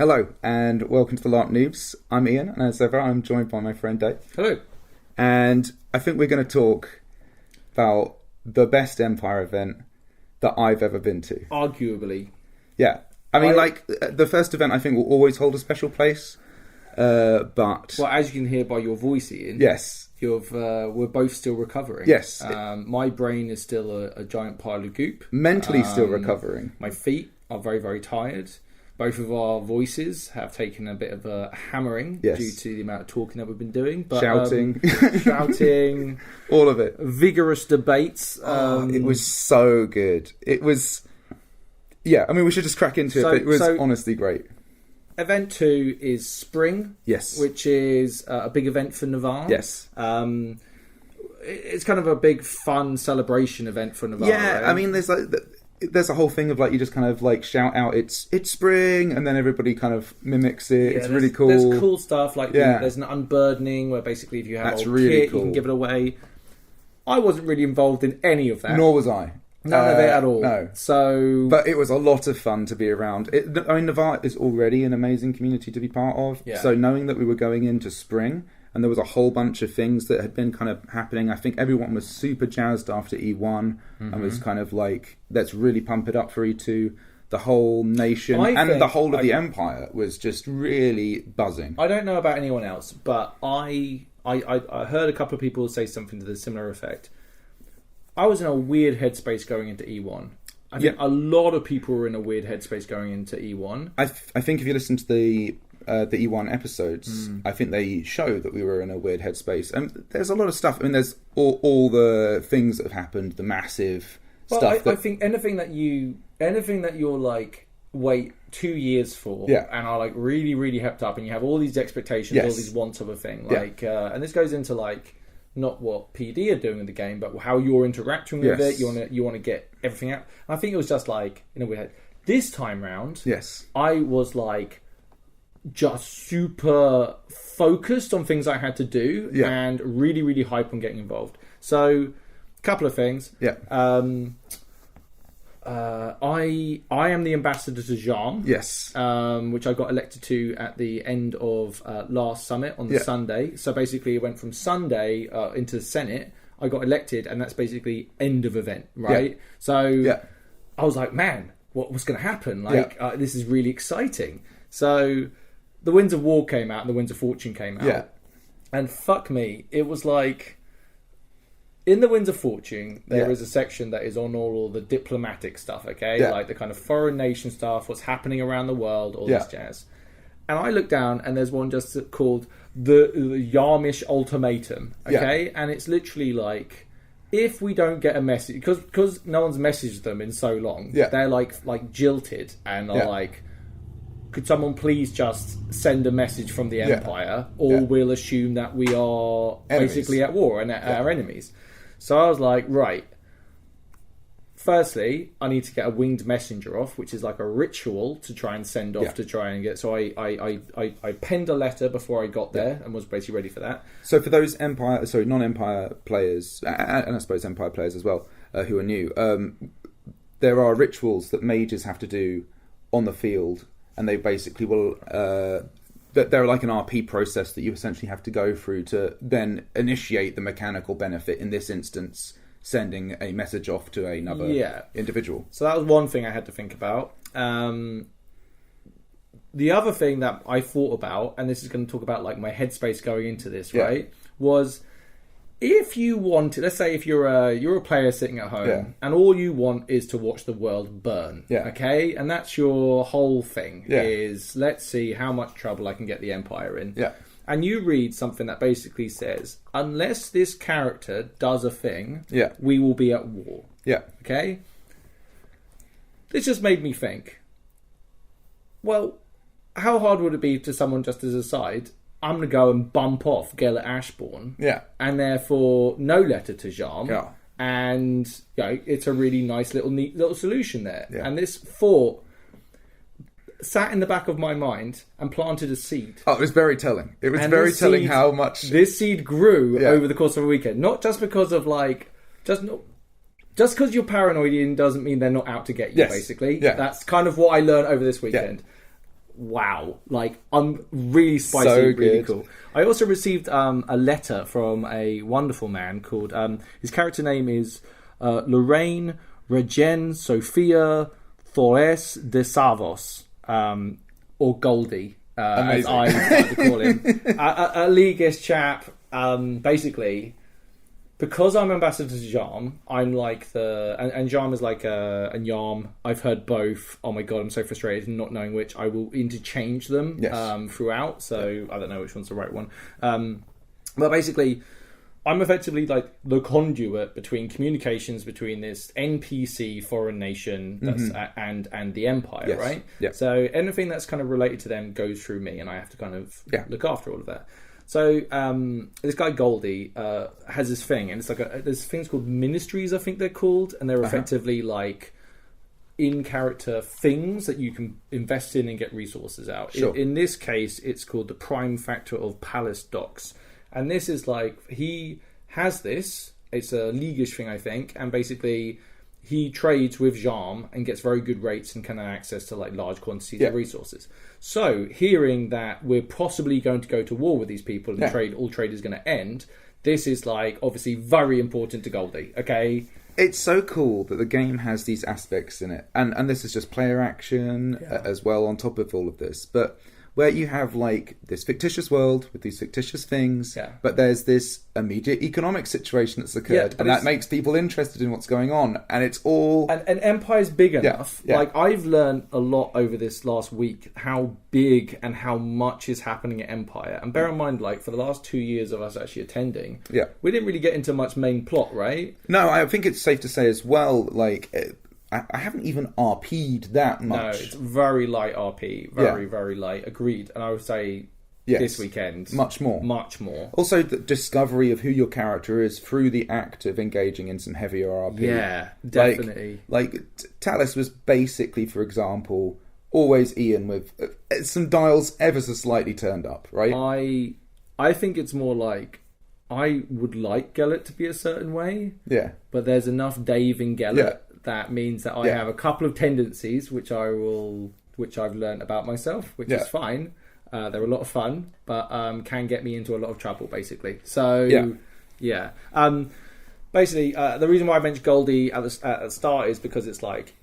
Hello, and welcome to the LARP Noobs. I'm Ian, and as ever, I'm joined by my friend Dave. Hello. And I think we're going to talk about the best Empire event that I've ever been to. Arguably. Yeah. I mean, the first event I think will always hold a special place, but... Well, as you can hear by your voice, Ian... Yes. We're both still recovering. Yes. My brain is still a giant pile of goop. Mentally still recovering. My feet are very, very tired. Both of our voices have taken a bit of a hammering due to the amount of talking that we've been doing. But, shouting. All of it. Vigorous debates. It was so good. It was... Yeah, I mean, we should just crack into it, but it was honestly great. Event 2 is Spring. Yes. Which is a big event for Navarre. Yes. It's kind of a big, fun celebration event for Navarre. Yeah, right? I mean, there's a whole thing of you just kind of shout out it's spring, and then everybody kind of mimics it. It's really cool. There's cool stuff there's an unburdening where basically if you have old kit, you can give it away. I wasn't really involved in any of that. Nor was I. None of it at all. No. But it was a lot of fun to be around. I mean, Navarre is already an amazing community to be part of. Yeah. So knowing that we were going into spring and there was a whole bunch of things that had been kind of happening, I think everyone was super jazzed after E1 and was kind of let's really pump it up for E2. The whole nation the whole of the Empire was just really buzzing. I don't know about anyone else, but I heard a couple of people say something to the similar effect. I was in a weird headspace going into E1. I think a lot of people were in a weird headspace going into E1. I think if you listen to the E1 episodes, I think they show that we were in a weird headspace. And there's a lot of stuff. I mean, there's all the things that have happened, the massive stuff. I think anything that you're wait 2 years for, and are really, really hepped up, and you have all these expectations, all these wants of a thing. And this goes into not what PD are doing in the game, but how you're interacting with it. You want to get everything out. And I think it was just we had this time round. Yes, I was just super focused on things I had to do and really, really hype on getting involved. So, a couple of things. Yeah. I am the ambassador to Jean. Yes. Which I got elected to at the end of last summit on the Sunday. So basically it went from Sunday into the Senate. I got elected, and that's basically end of event, right? Yeah. So I was like, man, what's going to happen? This is really exciting. So the Winds of War came out and the Winds of Fortune came out. Yeah. And fuck me, it was in the Winds of Fortune, there is a section that is on all the diplomatic stuff, okay? Yeah. The kind of foreign nation stuff, what's happening around the world, all this jazz. And I look down, and there's one just called the Yarmish Ultimatum, okay? Yeah. And it's literally if we don't get a message, because no one's messaged them in so long, they're jilted and are could someone please just send a message from the Empire, or we'll assume that we are basically at war and our enemies. So I was like, right, firstly, I need to get a winged messenger off, which is a ritual to try and send off to try and get... So I penned a letter before I got there and was basically ready for that. So for those non-Empire players, and I suppose Empire players as well, who are new, there are rituals that mages have to do on the field, and they basically will... they're like an RP process that you essentially have to go through to then initiate the mechanical benefit, in this instance, sending a message off to another individual. So that was one thing I had to think about. The other thing that I thought about, and this is going to talk about my headspace going into this, right, was... If you wanted, let's say if you're a player sitting at home and all you want is to watch the world burn, okay? And that's your whole thing, is let's see how much trouble I can get the Empire in. Yeah. And you read something that basically says, unless this character does a thing, we will be at war. Yeah. Okay? This just made me think, well, how hard would it be to someone just as a side... I'm going to go and bump off Gellert Ashbourne. Yeah. And therefore, no letter to Jean. Yeah. And, it's a really nice neat little solution there. Yeah. And this thought sat in the back of my mind and planted a seed. Oh, it was very telling. It was very telling how much... This seed grew over the course of a weekend. Not just because of, just because you're paranoid doesn't mean they're not out to get you, basically. Yeah. That's kind of what I learned over this weekend. Yeah. wow, like I'm really spicy, So really good. cool. I also received a letter from a wonderful man called his character name is Lorraine Regen Sophia Torres de Savos, or Goldie, as I like to call him. A Leagueist chap, basically. Because I'm ambassador to Jarm, I'm like and Jarm is like and Yarm. I've heard both. Oh my god, I'm so frustrated not knowing which. I will interchange them throughout, so I don't know which one's the right one. But basically, I'm effectively like the conduit between communications between this NPC foreign nation that's and the Empire, right? Yeah. So anything that's kind of related to them goes through me, and I have to kind of look after all of that. So this guy Goldie has this thing, and it's like there's things called ministries, I think they're called, and they're effectively like in-character things that you can invest in and get resources out. Sure. In this case, it's called the Prime Factor of Palace Docks, and this is like he has this. It's a Leagueish thing, I think, and basically he trades with Jarm and gets very good rates and can have access to like large quantities of resources. So, hearing that we're possibly going to go to war with these people and all trade is going to end, this is like obviously very important to Goldie. Okay, it's so cool that the game has these aspects in it, and this is just player action as well on top of all of this, but where you have like this fictitious world with these fictitious things, but there's this immediate economic situation that's occurred, and that makes people interested in what's going on, and it's all... And Empire's big enough. Like, I've learned a lot over this last week how big and how much is happening at Empire. And bear in mind, like, for the last 2 years of us actually attending, we didn't really get into much main plot, right? No, I think it's safe to say as well, like... I haven't even RP'd that much. No, it's very light RP. Very light. Agreed. And I would say this weekend... Much more. Much more. Also, the discovery of who your character is through the act of engaging in some heavier RP. Yeah, definitely. Like Talus was basically, for example, always Ian with some dials ever so slightly turned up, right? I think it's more like... I would like Gellert to be a certain way. Yeah. But there's enough Dave in Gellert that means that I have a couple of tendencies which I've learned about myself, which is fine. They're a lot of fun, but can get me into a lot of trouble, basically. So basically, the reason why I mentioned Goldie at the start is because it's like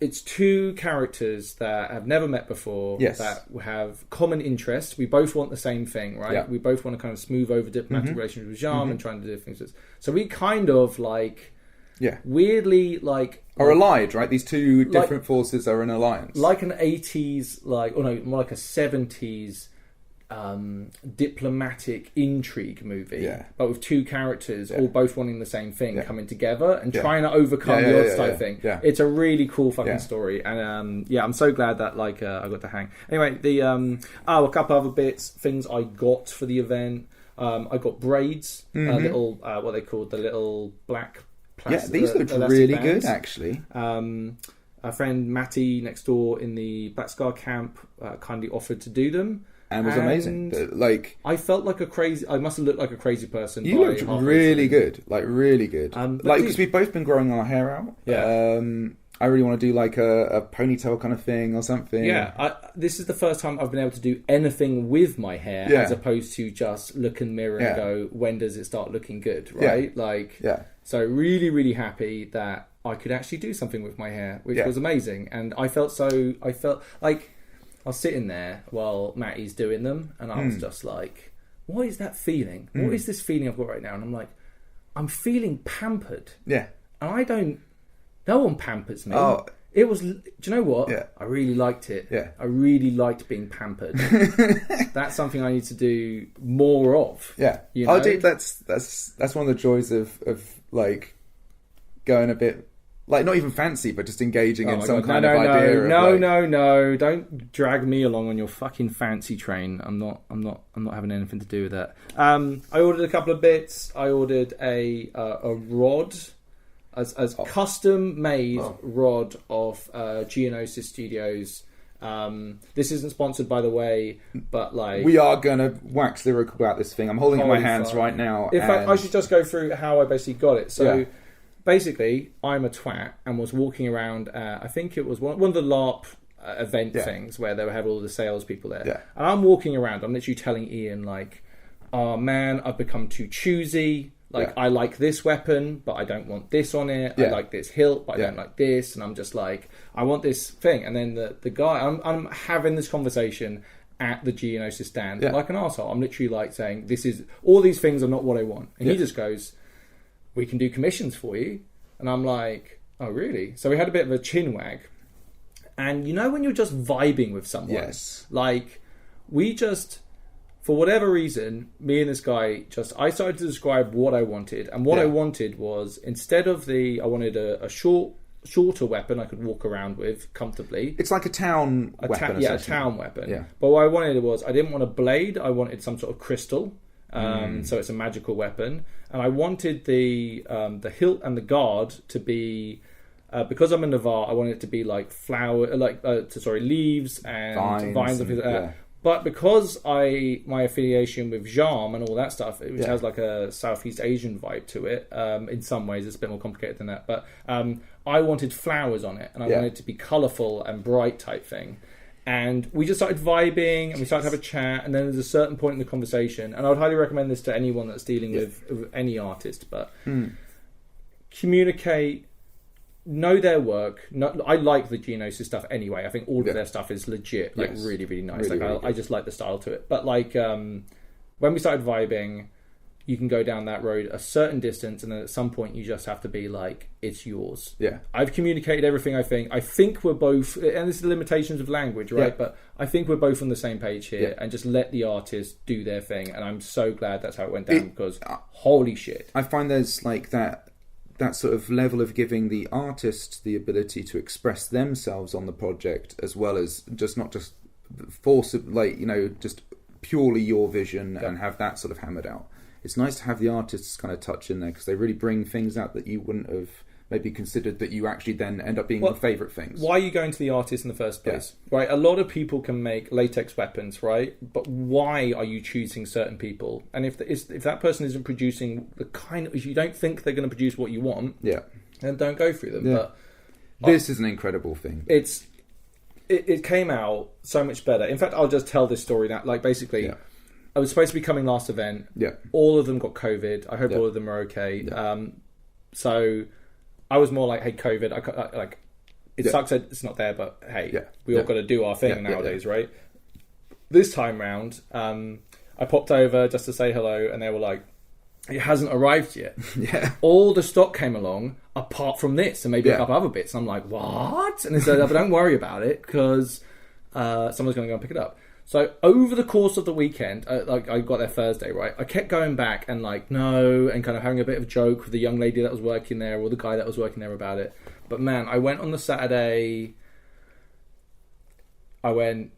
it's two characters that have never met before that have common interests. We both want the same thing, right? Yeah. We both want to kind of smooth over diplomatic relations with Jarm and trying to do things. So we kind of like weirdly like are allied, right? These two different forces are in alliance, like an 80s more like a 70s diplomatic intrigue movie, but with two characters all both wanting the same thing, coming together and trying to overcome the odds type thing. It's a really cool fucking story, and I'm so glad that I got to hang. Anyway, the a couple other things I got for the event. I got braids, little what they called the little black plastic. Yeah, these looked really good, actually. A friend Matty next door in the Black Scar camp kindly offered to do them. And was amazing. Like, I felt like I must have looked like a crazy person. You looked really good, like really good. Like, because we've both been growing our hair out. Yeah. I really want to do like a ponytail kind of thing or something. Yeah, this is the first time I've been able to do anything with my hair as opposed to just look in the mirror and go, when does it start looking good, right? So really, really happy that I could actually do something with my hair, which was amazing. And I felt like I was sitting there while Matty's doing them, and I was just like, what is that feeling? What is this feeling I've got right now? And I'm like, I'm feeling pampered. Yeah. And no one pampers me. Oh. It was, do you know what? Yeah. I really liked it. Yeah. I really liked being pampered. That's something I need to do more of. Yeah. You know? Dude, that's one of the joys of like going a bit, like not even fancy, but just engaging in some kind of idea. No! Don't drag me along on your fucking fancy train. I'm not having anything to do with that. I ordered a couple of bits. I ordered a rod, as custom made rod of Geonosis Studios. This isn't sponsored, by the way, but like we are gonna wax lyrical about this thing. I'm holding it in my hands right now. In fact, I should just go through how I basically got it. So. Basically, I'm a twat and was walking around. I think it was one of the LARP event things where they would have all the salespeople there. Yeah. And I'm walking around, I'm literally telling Ian, like, oh man, I've become too choosy. Like, I like this weapon, but I don't want this on it. I like this hilt, but I don't like this. And I'm just like, I want this thing. And then the guy, I'm having this conversation at the Geonosis stand like an arsehole. I'm literally like saying, all these things are not what I want. And he just goes, we can do commissions for you. And I'm like, oh, really? So we had a bit of a chin wag. And you know when you're just vibing with someone? Like, we just... For whatever reason, me and this guy I started to describe what I wanted. And what I wanted was, instead of I wanted a shorter weapon I could walk around with comfortably. It's like a town weapon. A town weapon. Yeah. But what I wanted was, I didn't want a blade, I wanted some sort of crystal. So it's a magical weapon. And I wanted the hilt and the guard to be... because I'm a Navarre, I wanted it to be like leaves and vines and things like that. But because my affiliation with Jam and all that stuff, which has like a Southeast Asian vibe to it, in some ways it's a bit more complicated than that. But I wanted flowers on it, and I wanted it to be colourful and bright type thing. And we just started vibing, and we started to have a chat, and then there's a certain point in the conversation, and I would highly recommend this to anyone that's dealing with any artist, but communicate, know their work. I like the Geonosis stuff anyway. I think all of their stuff is legit, like really, really nice. Really, like I just like the style to it. But like when we started vibing, you can go down that road a certain distance, and then at some point you just have to be like, it's yours. Yeah. I've communicated everything. I think we're both, and this is the limitations of language, right? Yeah. But I think we're both on the same page here, and just let the artist do their thing. And I'm so glad that's how it went down, because holy shit. I find there's like that sort of level of giving the artist the ability to express themselves on the project, as well as just not just force, like, you know, just purely your vision and have that sort of hammered out. It's nice to have the artist's kind of touch in there, because they really bring things out that you wouldn't have maybe considered, that you actually then end up being your favourite things. Why are you going to the artist in the first place? Yeah. Right? A lot of people can make latex weapons, right? But why are you choosing certain people? And if that person isn't producing the kind of... If you don't think they're going to produce what you want, then don't go through them. Yeah. But this is an incredible thing. It came out so much better. In fact, I'll just tell this story now. Like, basically... Yeah. I was supposed to be coming last event. Yeah. All of them got COVID. I hope all of them are okay. Yeah. So I was more like, hey, COVID, it sucks that it's not there, but hey, we all got to do our thing nowadays, right? This time round, I popped over just to say hello, and they were like, it hasn't arrived yet. All the stock came along, apart from this, and maybe a couple other bits. And I'm like, what? And they said, but don't worry about it, because someone's going to go and pick it up. So over the course of the weekend, I got there Thursday, right? I kept going back and like, no, and kind of having a bit of a joke with the young lady that was working there, or the guy that was working there about it. But man, I went on the Saturday. I went,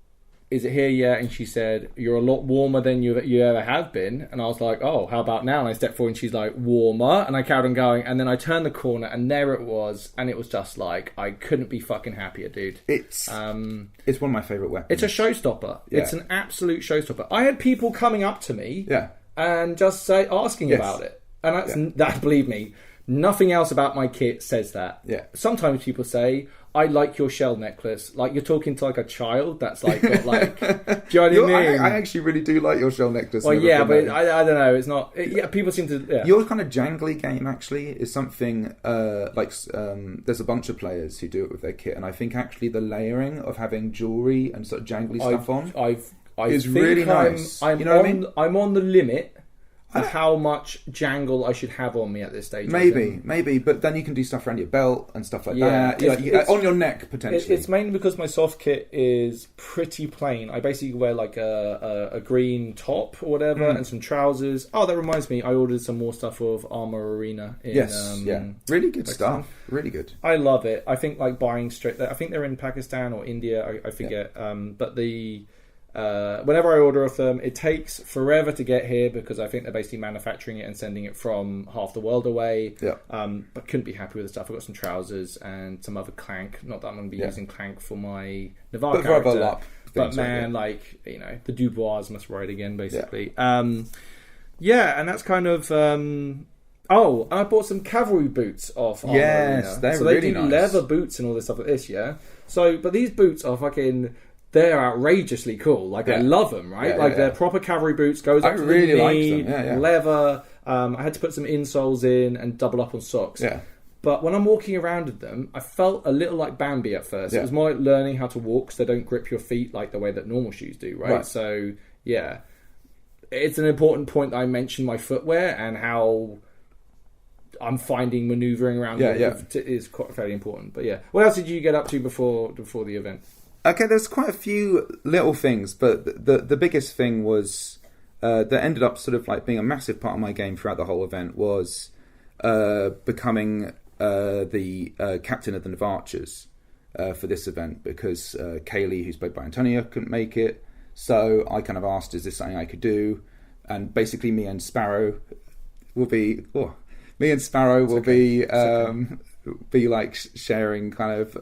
is it here yet? And she said, you're a lot warmer than you ever have been. And I was like, oh, how about now? And I stepped forward, and she's like, warmer. And I carried on going. And then I turned the corner, and there it was. And it was just like, I couldn't be fucking happier, dude. It's one of my favourite weapons. It's a showstopper. Yeah. It's an absolute showstopper. I had people coming up to me and just asking about it. And that, believe me, nothing else about my kit says that. Yeah. Sometimes people say, I like your shell necklace. Like, you're talking to like a child that's like got like, do you know what I mean? I actually really do like your shell necklace. Well, yeah, but I don't know. It's not. People seem to. Yeah. Your kind of jangly game actually is something there's a bunch of players who do it with their kit, and I think actually the layering of having jewelry and sort of jangly stuff is really nice. You know what I mean? I'm on the limit of how much jangle I should have on me at this stage. Maybe, but then you can do stuff around your belt and stuff like that. On your neck, potentially. It's mainly because my soft kit is pretty plain. I basically wear like a green top or whatever and some trousers. Oh, that reminds me, I ordered some more stuff of Armour Arena. Really good stuff. Really good. I love it. I think like buying straight... I think they're in Pakistan or India, I forget. But the... whenever I order of them, it takes forever to get here, because I think they're basically manufacturing it and sending it from half the world away. But couldn't be happy with the stuff. I've got some trousers and some other clank. Not that I'm going to be using clank for my Navarre character. But man, like, you know, the Dubois must ride again, basically. And that's kind of... and I bought some cavalry boots off Armour Arena. They're really nice. So they do leather boots and all this stuff like this, So, but these boots are fucking. They're outrageously cool. Like I love them, right? They're proper cavalry boots. Goes up to really the knee, like them. leather. I had to put some insoles in and double up on socks. Yeah. But when I'm walking around with them, I felt a little like Bambi at first. Yeah. It was more like learning how to walk because they don't grip your feet like the way that normal shoes do, right? So, yeah. It's an important point that I mentioned my footwear and how I'm finding manoeuvring around is quite fairly important. But yeah. What else did you get up to before the event? Okay, there's quite a few little things, but the biggest thing was that ended up sort of like being a massive part of my game throughout the whole event was becoming the captain of the Navarchers for this event because Kaylee, who's played by Antonia, couldn't make it. So I kind of asked, is this something I could do? And basically me and Sparrow will be like sharing kind of...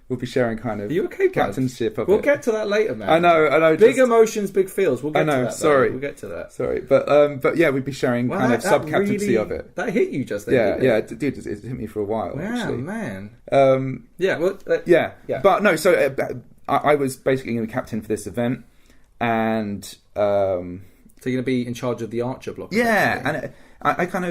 We'll be sharing kind of Are you okay, captainship of We'll it. get to that later, man. I know. Big emotions, big feels. We'll get to that. Sorry. We'll get to that. Sorry, but yeah, we'd be sharing kind of sub-captaincy really, of it. That hit you just then. Dude, it hit me for a while. Wow, actually. Man. Yeah. But no, so I was basically going to be captain for this event, and so you're going to be in charge of the archer block. Yeah, and I kind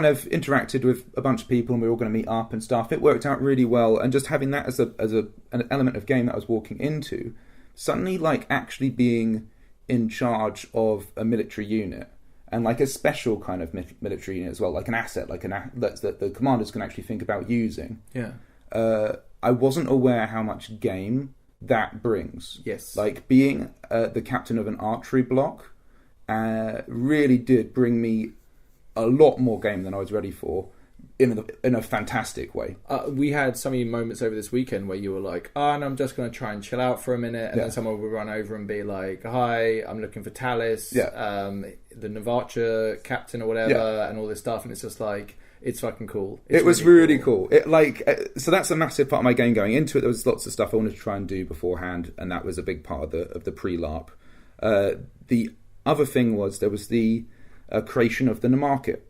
of interacted with a bunch of people, and we were all going to meet up and stuff. It worked out really well, and just having that as an element of game that I was walking into, suddenly like actually being in charge of a military unit and like a special kind of military unit as well, like an asset, that the commanders can actually think about using. Yeah. I wasn't aware how much game that brings. Yes. Like being the captain of an archery block really did bring me a lot more game than I was ready for in a fantastic way. We had so many moments over this weekend where you were like, and I'm just going to try and chill out for a minute, and then someone would run over and be like, hi, I'm looking for Talis, the Navarcha captain or whatever, and all this stuff, and it's just like, it's fucking cool. It was really cool. It so that's a massive part of my game going into it. There was lots of stuff I wanted to try and do beforehand, and that was a big part of the pre-LARP. The other thing was there was the creation of the market,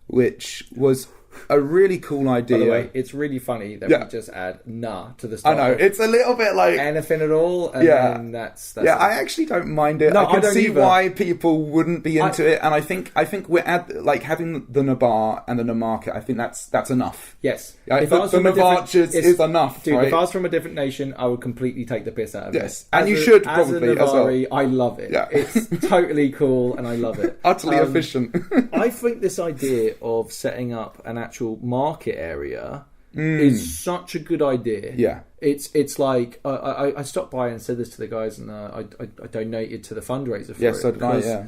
which was a really cool idea. By the way, it's really funny that we just add "nah" to the start. I know, it's a little bit like anything at all, and then that's yeah. I actually don't mind it. No, I can see either. why people wouldn't be into it, and I think we're at like having the Nabar and the Namarket. I think that's enough. Yes, if the Navarchers is enough, dude. Right? If I was from a different nation, I would completely take the piss out of it. Yes, and you should probably as a Navari, as well. I love it. Yeah. It's totally cool, and I love it. Utterly efficient. I think this idea of setting up an actual market area is such a good idea. Yeah, it's like I stopped by and said this to the guys, and I donated to the fundraiser for it. So did I. Yeah.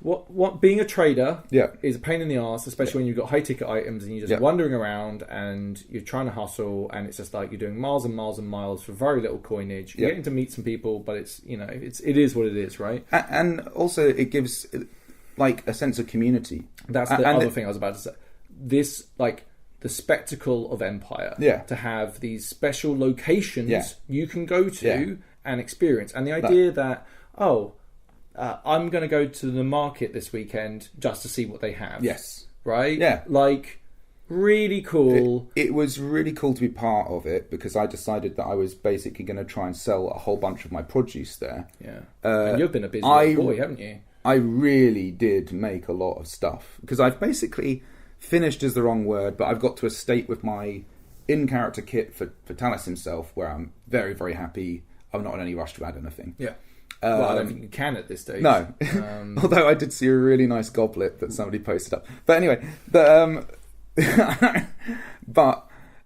What being a trader Yeah. is a pain in the arse, especially when you've got high ticket items and you're just wandering around and you're trying to hustle, and it's just like you're doing miles and miles and miles for very little coinage. You're getting to meet some people, but it is what it is, right? And also it gives like a sense of community. That's the other thing I was about to say. This like the spectacle of Empire. To have these special locations you can go to and experience, and the idea that I'm going to go to the market this weekend just to see what they have. Yes. Right? Yeah. Like, really cool. It was really cool to be part of it because I decided that I was basically going to try and sell a whole bunch of my produce there. Yeah. And you've been a busy boy, haven't you? I really did make a lot of stuff because I've basically finished is the wrong word, but I've got to a state with my in-character kit for Talis himself where I'm very, very happy. I'm not in any rush to add anything. Yeah. Well, I don't think you can at this stage. No. Although I did see a really nice goblet that somebody posted up. But anyway, so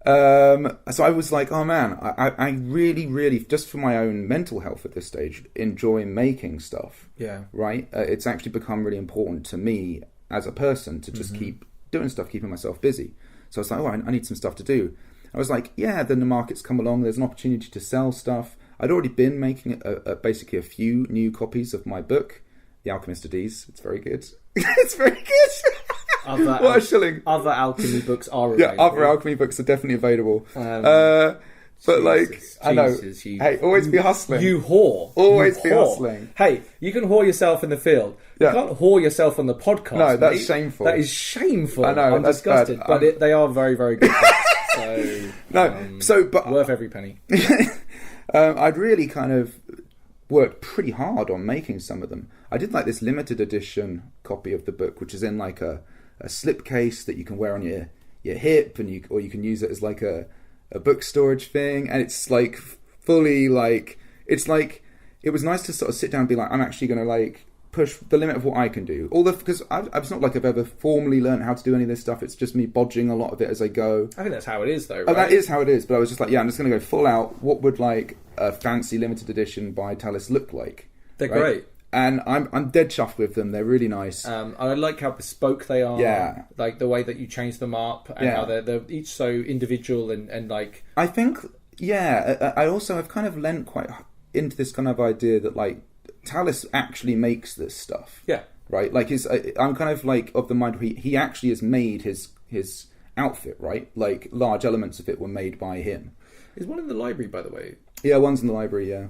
I was like, oh man, I really, really, just for my own mental health at this stage, enjoy making stuff. Yeah. Right? It's actually become really important to me as a person to just keep doing stuff, keeping myself busy. So I was like, I need some stuff to do. I was like, then the market's come along, there's an opportunity to sell stuff. I'd already been making basically a few new copies of my book, The Alchemist of D's. It's very good. It's very good. What a shilling. Other alchemy books are available. Yeah, other alchemy books are definitely available. I know. Hey, always be hustling. You whore. Always be hustling. Hey, you can whore yourself in the field. You can't whore yourself on the podcast. No, that's shameful. That is shameful. I know. I'm disgusted. Bad. But they are very, very good books. But worth every penny. I'd really kind of worked pretty hard on making some of them. I did like this limited edition copy of the book, which is in like a slipcase that you can wear on your hip, and you can use it as like a book storage thing, and it's like fully like, it's like, it was nice to sort of sit down and be like, I'm actually going to like push the limit of what I can do. Because it's not like I've ever formally learned how to do any of this stuff. It's just me bodging a lot of it as I go. I think that's how it is, though, right? Oh, that is how it is. But I was just like, I'm just going to go full out. What would like a fancy limited edition by Talis look like? They're great. And I'm dead chuffed with them. They're really nice. I like how bespoke they are. Yeah. Like the way that you change them up, and how they're each so individual and like. I think, I also have kind of lent quite into this kind of idea that like Talis actually makes this stuff. Yeah. Right? Like I'm kind of like of the mind where he actually has made his outfit, right? Like large elements of it were made by him. Is one in the library, by the way? Yeah, one's in the library, yeah.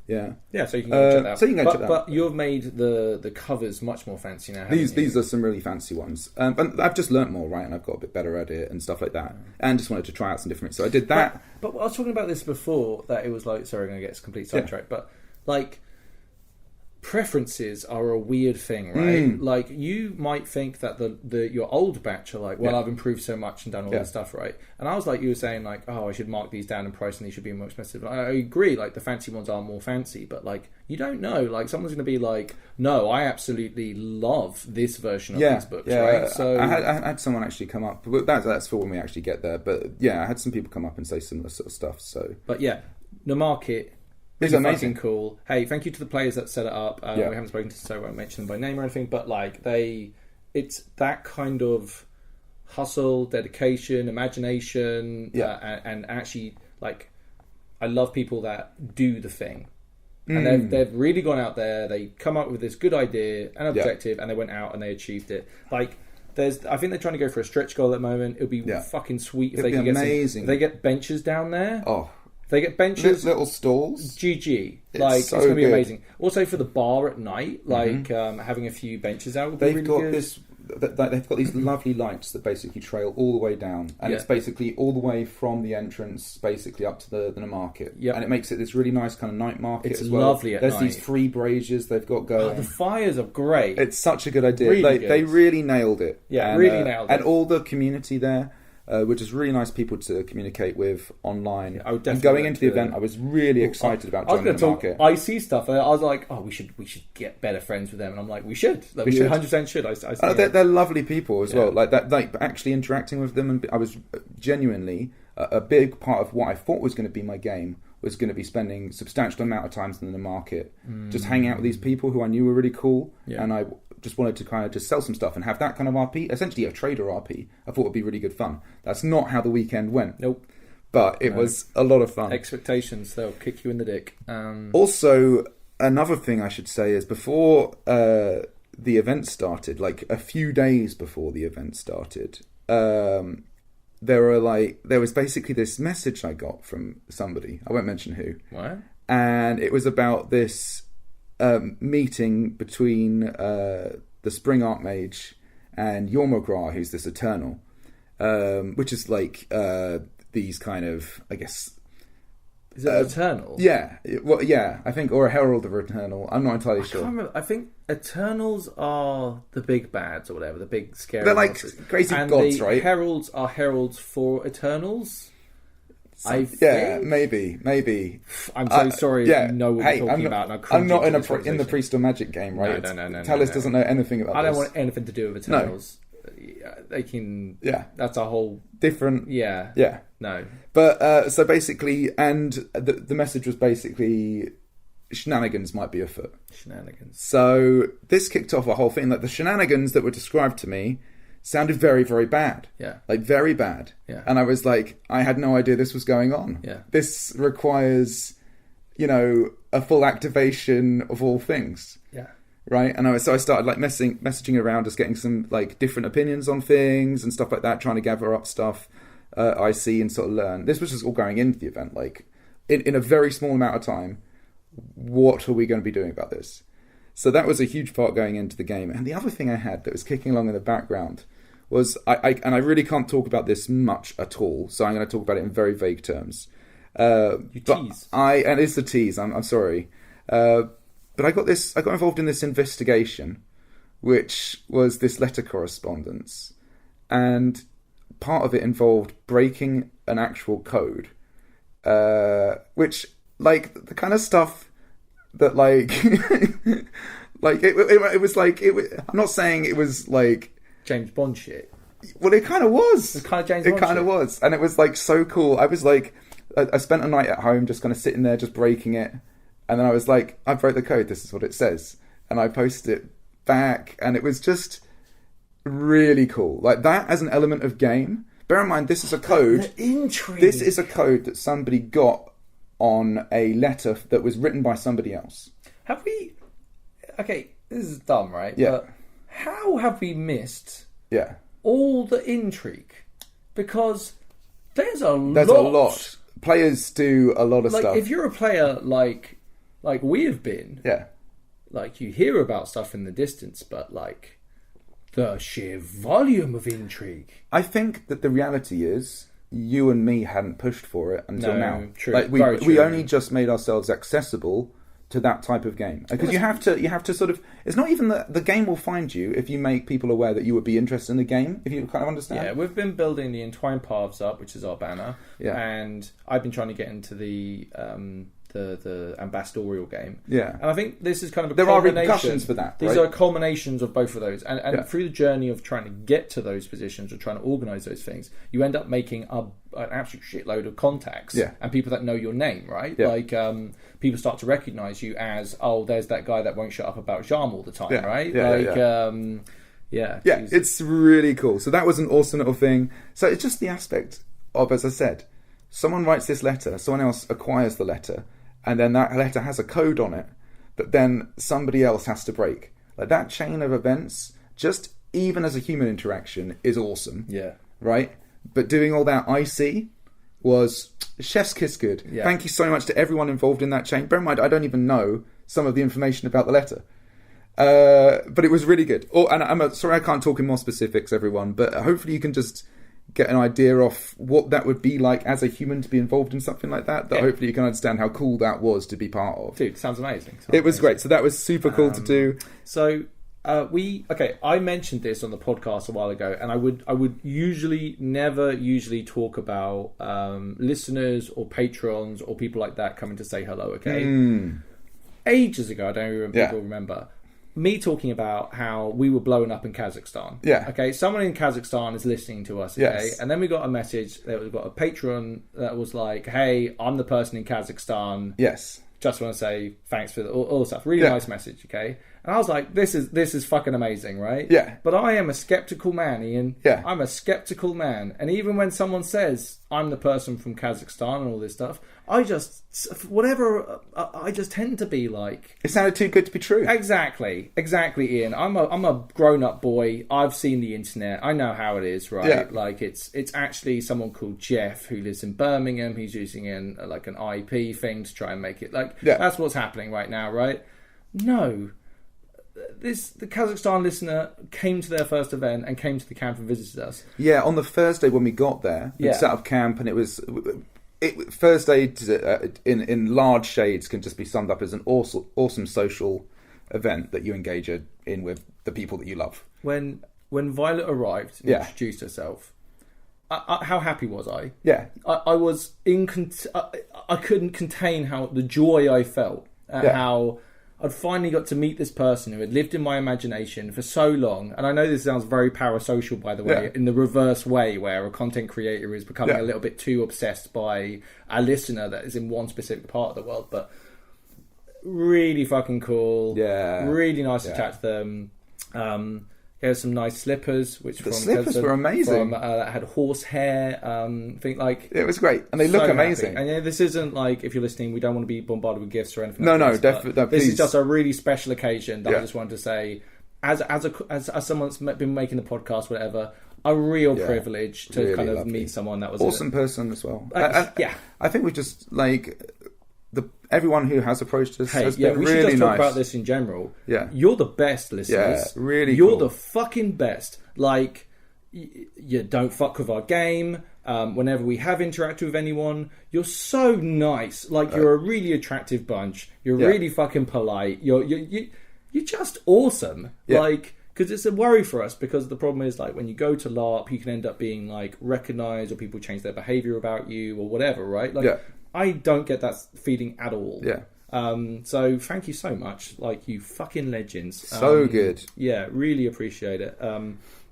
Yeah, so you can go check that out. So you can go check that out. But you've made the covers much more fancy now, These are some really fancy ones. And I've just learnt more, right? And I've got a bit better at it and stuff like that. And just wanted to try out some different... So I did that. But I was talking about this before, that it was like... Sorry, I'm going to get complete sidetracked. But, like... preferences are a weird thing, right? Like, you might think that your old batch are like, well, I've improved so much and done all this stuff, right? And I was like, you were saying like, oh, I should mark these down in price and these should be more expensive. And I agree, like the fancy ones are more fancy, but like, you don't know, like someone's going to be like, no, I absolutely love this version of these books, right? So I had someone actually come up, but that's for when we actually get there. But I had some people come up and say similar sort of stuff. So, but the market. It's amazing. Cool. Hey, thank you to the players that set it up. We haven't spoken to, so I won't mention them by name or anything. But like it's that kind of hustle, dedication, imagination, and actually like I love people that do the thing, and they've really gone out there. They come up with this good idea and objective, and they went out and they achieved it. Like. I think they're trying to go for a stretch goal at the moment. It would be fucking sweet if they could amazing. If they get benches down there. Oh. They get benches, little stalls. GG, it's going to be amazing. Also for the bar at night, like having a few benches out would be really good. They've got these lovely lights that basically trail all the way down, and it's basically all the way from the entrance, basically up to the market. Yep. And it makes it this really nice kind of night market it's as well. Lovely at There's night. these free braziers they've got going. The fires are great. It's such a good idea. Really they really nailed it. Yeah, really nailed it. And all the community there. Which is really nice people to communicate with online. I would definitely and going into the event, I was really excited about joining the market. I see stuff, and I was like, "Oh, we should get better friends with them." And I'm like, "We should. Like, we 100% should." They're lovely people as well. Like that, like actually interacting with them, and I was genuinely a big part of what I thought was going to be my game was going to be spending substantial amount of time in the market, just hanging out with these people who I knew were really cool, and I just wanted to kind of just sell some stuff and have that kind of RP, essentially a trader RP. I thought would be really good fun. That's not how the weekend went. Nope. But it was a lot of fun. Expectations, they'll kick you in the dick. Also, another thing I should say is before the event started, like a few days before the event started, there was basically this message I got from somebody. I won't mention who. What? And it was about this meeting between the Spring Archmage and Yormograr, who's this Eternal, which is like these kind of, I guess... Is it Eternal? Yeah. Well, yeah, I think, or a Herald of Eternal. I'm not entirely sure. I can't remember. I think Eternals are the big bads or whatever, the big scary They're like monsters. crazy and gods, the right? Heralds are heralds for Eternals. I think? Maybe. I'm so sorry if you know what we're talking about. And I'm not in the Priest or Magic game, right? No. Talis doesn't know anything about this. I don't want anything to do with Eternals. They can... Yeah. That's a whole... Different... Yeah. Yeah. No. But, so basically, and the message was basically shenanigans might be afoot. Shenanigans. So this kicked off a whole thing. Like the shenanigans that were described to me sounded very, very bad. Yeah. Like very bad. Yeah. And I was like, I had no idea this was going on. Yeah. This requires, a full activation of all things. Yeah. Right. And I started like messaging around, just getting some like different opinions on things and stuff like that, trying to gather up stuff I see and sort of learn. This was just all going into the event, like in a very small amount of time. What are we going to be doing about this? So that was a huge part going into the game. And the other thing I had that was kicking along in the background was and I really can't talk about this much at all, so I'm going to talk about it in very vague terms. You tease. And it's a tease. I'm sorry, but I got involved in this investigation, which was this letter correspondence, and part of it involved breaking an actual code, which, like, the kind of stuff that, like, like it was like I'm not saying it was like James Bond shit. Well, it kind of was. It's kind of James Bond. It kind of was, and it was like so cool. I was like, I spent a night at home just kind of sitting there, just breaking it, and then I was like, I broke the code. This is what it says, and I posted it back, and it was just really cool. Like that as an element of game. Bear in mind, this is a code. The intrigue. This is a code that somebody got on a letter that was written by somebody else. Have we? Okay, this is dumb, right? Yeah. But how have we missed? Yeah. All the intrigue, because there's a lot. Players do a lot of stuff. If you're a player like we have been, yeah, like you hear about stuff in the distance, but like the sheer volume of intrigue. I think that the reality is you and me hadn't pushed for it until now. True. Like we only just made ourselves accessible to that type of game, because you have to sort of, it's not even that the game will find you if you make people aware that you would be interested in the game, if you kind of understand. Yeah, we've been building the Entwined Paths up, which is our banner, and I've been trying to get into the ambassadorial game. Yeah, and I think this is kind of there are repercussions for that. These are culminations of both of those, and through the journey of trying to get to those positions or trying to organise those things, you end up making an absolute shitload of contacts, and people that know your name, right? Yeah. Like people start to recognise you as, oh, there's that guy that won't shut up about Jam all the time, right? It's really cool. So that was an awesome little thing. So it's just the aspect of, as I said, someone writes this letter, someone else acquires the letter, and then that letter has a code on it that then somebody else has to break. Like that chain of events, just even as a human interaction, is awesome. Yeah. Right? But doing all that IC was chef's kiss good. Yeah. Thank you so much to everyone involved in that chain. Bear in mind, I don't even know some of the information about the letter. But it was really good. And I'm sorry I can't talk in more specifics, everyone, but hopefully you can just get an idea of what that would be like as a human to be involved in something like that. Hopefully you can understand how cool that was to be part of. Dude, sounds amazing. It was great. So that was super cool to do. So I mentioned this on the podcast a while ago, and I would never talk about listeners or patrons or people like that coming to say hello. Okay, ages ago, I don't even people remember me talking about how we were blowing up in Kazakhstan. Yeah. Okay, someone in Kazakhstan is listening to us. Okay, and then we got a message that we got a patron that was like, "Hey, I'm the person in Kazakhstan. Yes, just want to say thanks for all the stuff. Really nice message." Okay. And I was like, this is fucking amazing, right? Yeah. But I am a skeptical man, Ian. Yeah. I'm a skeptical man. And even when someone says, I'm the person from Kazakhstan and all this stuff, I just tend to be like... It sounded too good to be true. Exactly, Ian. I'm a grown-up boy. I've seen the internet. I know how it is, right? Yeah. Like, it's actually someone called Jeff who lives in Birmingham. He's using an IP thing to try and make it... That's what's happening right now, right? No. The Kazakhstan listener came to their first event and came to the camp and visited us. Yeah, on the Thursday when we got there, we set up camp, and it was... Thursday in large shades can just be summed up as an awesome social event that you engage in with the people that you love. When Violet arrived and introduced herself, how happy was I? Yeah, I was I couldn't contain the joy I felt at how I'd finally got to meet this person who had lived in my imagination for so long. And I know this sounds very parasocial, by the way, in the reverse way, where a content creator is becoming a little bit too obsessed by a listener that is in one specific part of the world. But really fucking cool. Yeah. Really nice to chat to them. Here's some nice slippers, slippers were amazing. That had horsehair. It was great, and they look amazing. Happy. And this isn't like, if you're listening, we don't want to be bombarded with gifts or anything. No, definitely. This is just a really special occasion that I just wanted to say, as someone that's been making the podcast, whatever, a real privilege to really kind of meet someone that was awesome person as well. I think we just everyone who has approached us has been really nice. We should just talk about this in general. Yeah. You're the best, listeners. Yeah, really You're cool. the fucking best. Like, you don't fuck with our game. Whenever we have interacted with anyone, you're so nice. Like, you're a really attractive bunch. You're really fucking polite. You're just awesome. Yeah. Like, because it's a worry for us, because the problem is, like, when you go to LARP, you can end up being, like, recognized, or people change their behavior about you, or whatever, right? Like, I don't get that feeling at all. Yeah. So thank you so much. Like, you fucking legends. So good. Yeah, really appreciate it.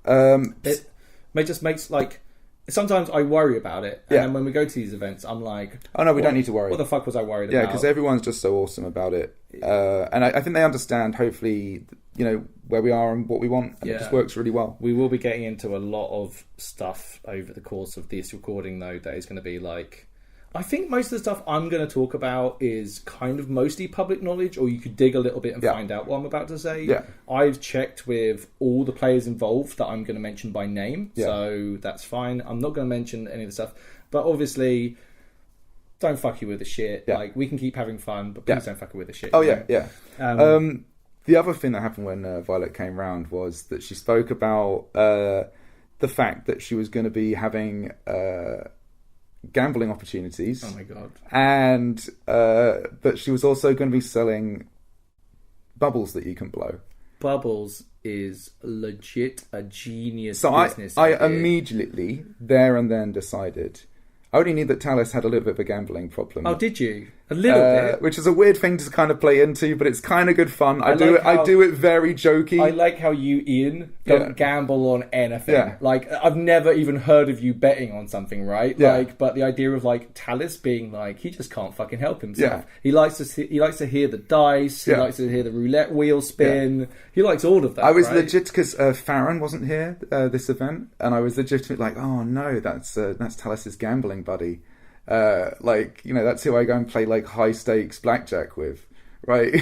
It just makes, like, sometimes I worry about it, and then when we go to these events, I'm like, oh no, we don't need to worry. What the fuck was I worried about? Yeah, because everyone's just so awesome about it, and I think they understand, hopefully, you know, where we are and what we want, and it just works really well. We will be getting into a lot of stuff over the course of this recording, though, that is going to be like, I think most of the stuff I'm going to talk about is kind of mostly public knowledge, or you could dig a little bit and find out what I'm about to say. Yeah. I've checked with all the players involved that I'm going to mention by name, so that's fine. I'm not going to mention any of the stuff, but obviously, don't fuck you with the shit. Yeah. Like, we can keep having fun, but please don't fuck you with the shit. Oh, yeah. The other thing that happened when Violet came round was that she spoke about the fact that she was going to be having... gambling opportunities. Oh my god! And but she was also going to be selling bubbles that you can blow. Bubbles is legit a genius business. So I immediately there and then decided I only knew that Talis had a little bit of a gambling problem. Oh, did you? A little bit? Which is a weird thing to kind of play into, but it's kind of good fun. I do it very jokey. I like how you, Ian, don't gamble on anything. Yeah. Like, I've never even heard of you betting on something, right? Yeah. Like, but the idea of, like, Talis being like, he just can't fucking help himself. Yeah. He likes to hear the dice. He likes to hear the roulette wheel spin. Yeah. He likes all of that. I was legit, because Farron wasn't here this event, and I was legitimately like, oh no, that's Talis's gambling buddy. Like, you know, that's who I go and play like high stakes blackjack with, right?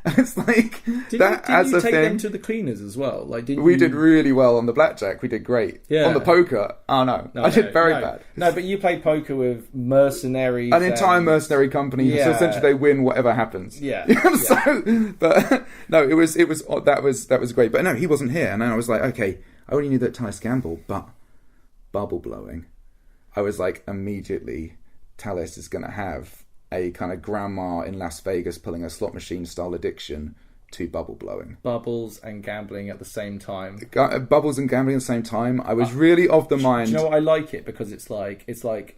And it's like did you take them to the cleaners as well? Like, we did really well on the blackjack. We did great. Yeah. On the poker, oh no, I did very bad. No, but you played poker with mercenaries, an entire mercenary company. So essentially, they win whatever happens. Yeah. So, but no, it was that was great. But no, he wasn't here, and then I was like, okay, I already knew that Talis gambled, but bubble blowing, I was like, immediately. Talis is going to have a kind of grandma in Las Vegas pulling a slot machine style addiction to bubble blowing. Bubbles and gambling at the same time. Bubbles and gambling at the same time. I was really of the mind. Do you know what? I like it because it's like,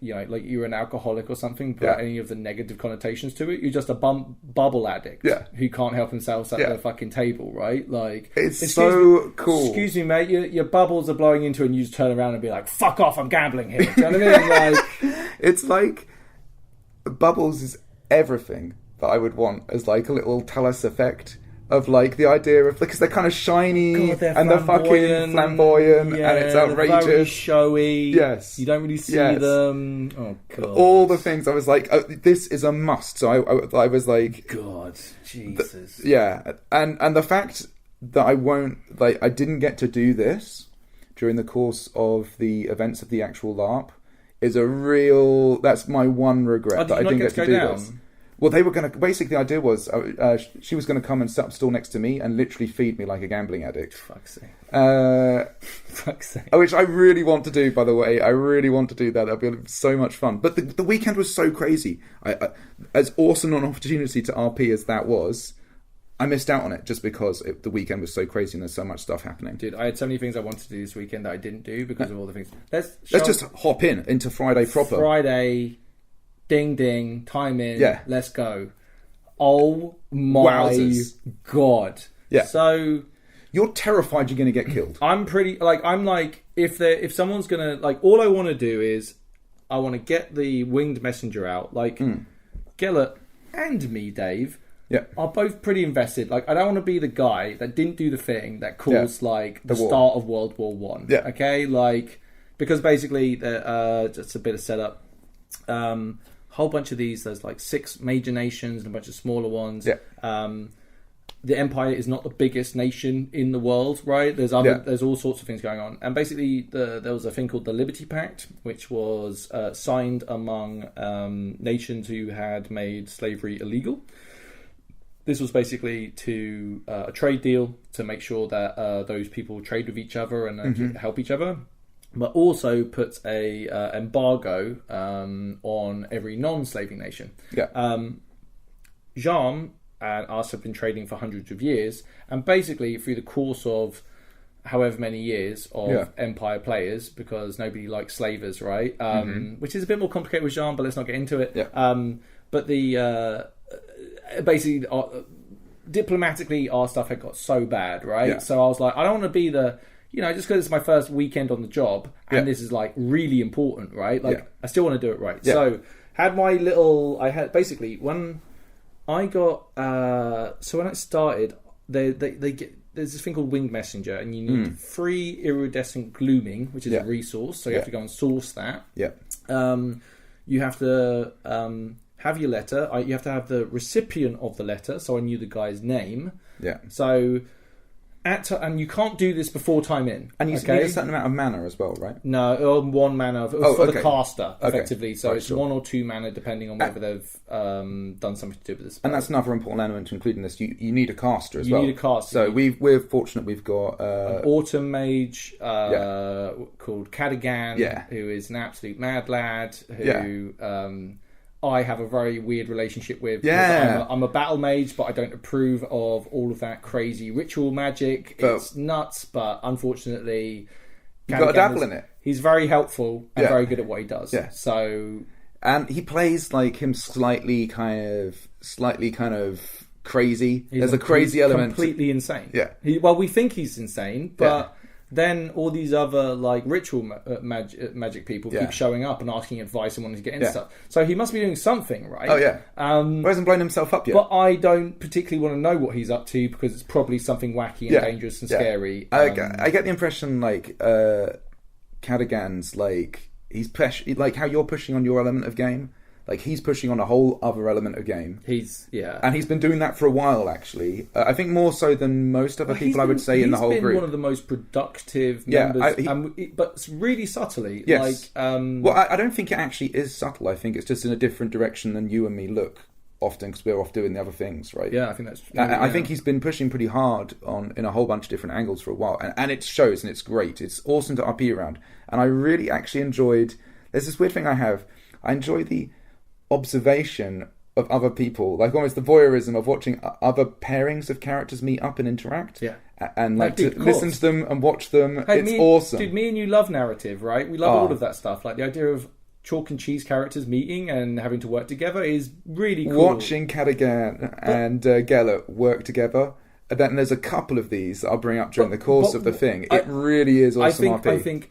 you know, like you're an alcoholic or something, but any of the negative connotations to it. You're just a bubble addict who can't help himself at the fucking table, right? Like, it's so cool. Excuse me, mate, your bubbles are blowing into it, and you just turn around and be like, fuck off, I'm gambling here. Do you know what I mean? Like, it's like, bubbles is everything that I would want as like a little Talis effect of like the idea of, because they're kind of shiny and they're fucking flamboyant and it's outrageous, very showy. Yes, you don't really see them. Oh god, all the things. I was like, oh, this is a must. So I was like, God, Jesus, and the fact that I didn't get to do this during the course of the events of the actual LARP is that's my one regret, that I didn't get to do this. Well, they were going to... Basically, the idea was she was going to come and set up stall next to me and literally feed me like a gambling addict. Fuck's sake. Fuck's sake. Which I really want to do, by the way. I really want to do that. That'll be so much fun. But the weekend was so crazy. As awesome an opportunity to RP as that was, I missed out on it just because the weekend was so crazy and there's so much stuff happening. Dude, I had so many things I wanted to do this weekend that I didn't do because of all the things. Let's just hop into Friday proper. Friday... Ding ding, time in, let's go. Oh my god. Yeah. So you're terrified you're gonna get killed. I'm like if someone's gonna, like, all I wanna do is I wanna get the winged messenger out. Like Gellert and me, Dave, are both pretty invested. Like, I don't wanna be the guy that didn't do the thing that caused like the start of World War One. Yeah. Okay? Like, because basically just a bit of setup. Whole bunch of these, there's like 6 major nations and a bunch of smaller ones. The Empire is not the biggest nation in the world, right? There's all sorts of things going on, and basically there was a thing called the Liberty Pact, which was signed among nations who had made slavery illegal. This was basically a trade deal to make sure that those people trade with each other and help each other. but also puts a embargo on every non-slaving nation. Yeah. Jean and us have been trading for hundreds of years, and basically through the course of however many years of Empire players, because nobody likes slavers, right? Which is a bit more complicated with Jean, but let's not get into it. Yeah. But the basically diplomatically our stuff had got so bad, right? Yeah. So I was like, I don't want to be the, just because it's my first weekend on the job and this is like really important, right? Like I still want to do it right. Yeah. So I had basically when I got so when I started, they get, there's this thing called Winged Messenger, and you need 3 iridescent glooming, which is a resource, so you have to go and source that. Yeah. You have to have your letter. You have to have the recipient of the letter, so I knew the guy's name. Yeah. So and you can't do this before time in. And you need a certain amount of mana as well, right? No, 1 mana for the caster, effectively. Okay. So right, it's sure. 1 or 2 mana, depending on whether they've done something to do with this. And that's another important element to include in this. You need a caster as you well. You need a caster. So we're fortunate we've got... an autumn mage called Cadigan, who is an absolute mad lad, who... I have a very weird relationship with. Yeah. I'm a battle mage, but I don't approve of all of that crazy ritual magic. It's nuts, but unfortunately... You've got to dabble in it. He's very helpful and very good at what he does. Yeah. So... And he plays like him slightly kind of crazy. There's a crazy element. Completely insane. Yeah. We think he's insane, but... Then all these other like ritual magic people keep showing up and asking advice and wanting to get into stuff. So he must be doing something, right? Oh yeah. He hasn't blown himself up yet. But I don't particularly want to know what he's up to, because it's probably something wacky and dangerous and scary. I get the impression like Cadigan's like like how you're pushing on your element of game. Like he's pushing on a whole other element of game. And he's been doing that for a while, actually. I think more so than most other people, I would say, in the whole group. He's been one of the most productive members, but really subtly. Yes. Well, I don't think it actually is subtle. I think it's just in a different direction than you and me look often, because we're off doing the other things, right? Yeah, I think that's. I think he's been pushing pretty hard in a whole bunch of different angles for a while, and it shows, and it's great. It's awesome to RP around, and I really actually enjoyed. There's this weird thing I have. I enjoy the observation of other people, like almost the voyeurism of watching other pairings of characters meet up and interact, and like to listen to them and watch them. It's awesome. Dude, me and you love narrative, right? We love all of that stuff. Like the idea of chalk and cheese characters meeting and having to work together is really cool. Watching Cadigan and Gellert work together. And then there's a couple of these that I'll bring up during the course of the thing. It really is awesome. I think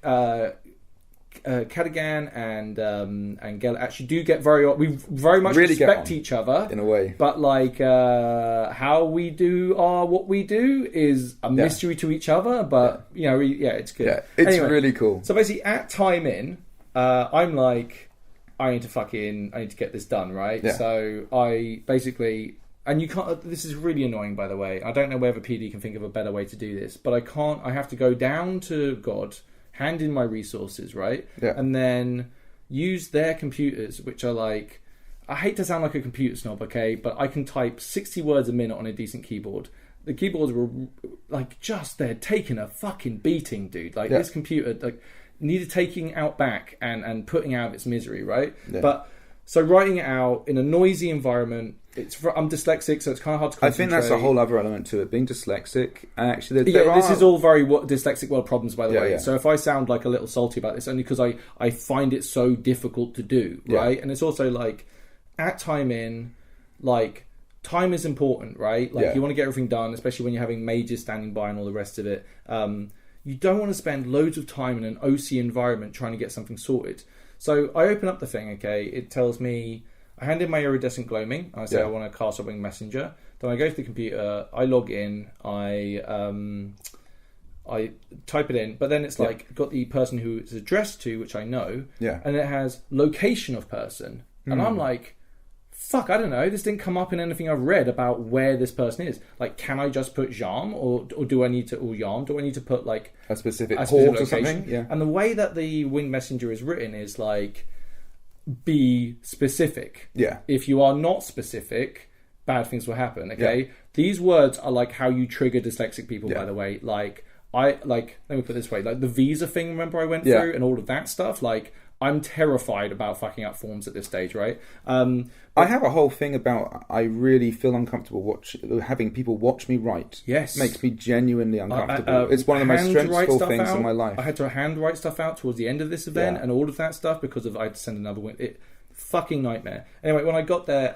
Cadigan and Gellert actually do get we very much really respect each other in a way, but like how we do what we do is a mystery to each other, but it's good. It's really cool. So basically at time in, I'm like, I need to get this done, right? So I basically, and you can't, this is really annoying, by the way, I don't know whether PD can think of a better way to do this, but I have to go down to God, hand in my resources, right? And then use their computers, which are like, I hate to sound like a computer snob, okay, but I can type 60 words a minute on a decent keyboard. The keyboards were like they're taking a fucking beating, dude. Like this computer like needed taking out back and putting out of its misery, right? But so writing it out in a noisy environment, I'm dyslexic, so it's kind of hard to concentrate. I think that's a whole other element to it, being dyslexic. And actually, this is all very dyslexic world problems, by the way. So if I sound like a little salty about this, only because I find it so difficult to do, right? And it's also like, at time in, like, time is important, right? Like, you want to get everything done, especially when you're having mages standing by and all the rest of it. You don't want to spend loads of time in an OC environment trying to get something sorted. So I open up the thing, okay? It tells me... I hand in my iridescent gloaming. I say I want to cast a Winged Messenger. Then I go to the computer. I log in. I type it in. But then it's like got the person who it's addressed to, which I know. And it has location of person. And I'm like, fuck, I don't know. This didn't come up in anything I've read about where this person is. Like, can I just put Jam or do I need to Yam? Do I need to put like a specific port or something? Yeah. And the way that the Winged Messenger is written is like, be specific. If you are not specific, bad things will happen. Okay. These words are like how you trigger dyslexic people, by the way. Like, let me put it this way, like the visa thing, remember I went through and all of that stuff, like I'm terrified about fucking up forms at this stage, right? I have a whole thing about I really feel uncomfortable having people watch me write. Yes. Makes me genuinely uncomfortable. It's one of the most stressful things in my life. I had to handwrite stuff out towards the end of this event and all of that stuff because I had to send another one. Fucking nightmare. Anyway, when I got there,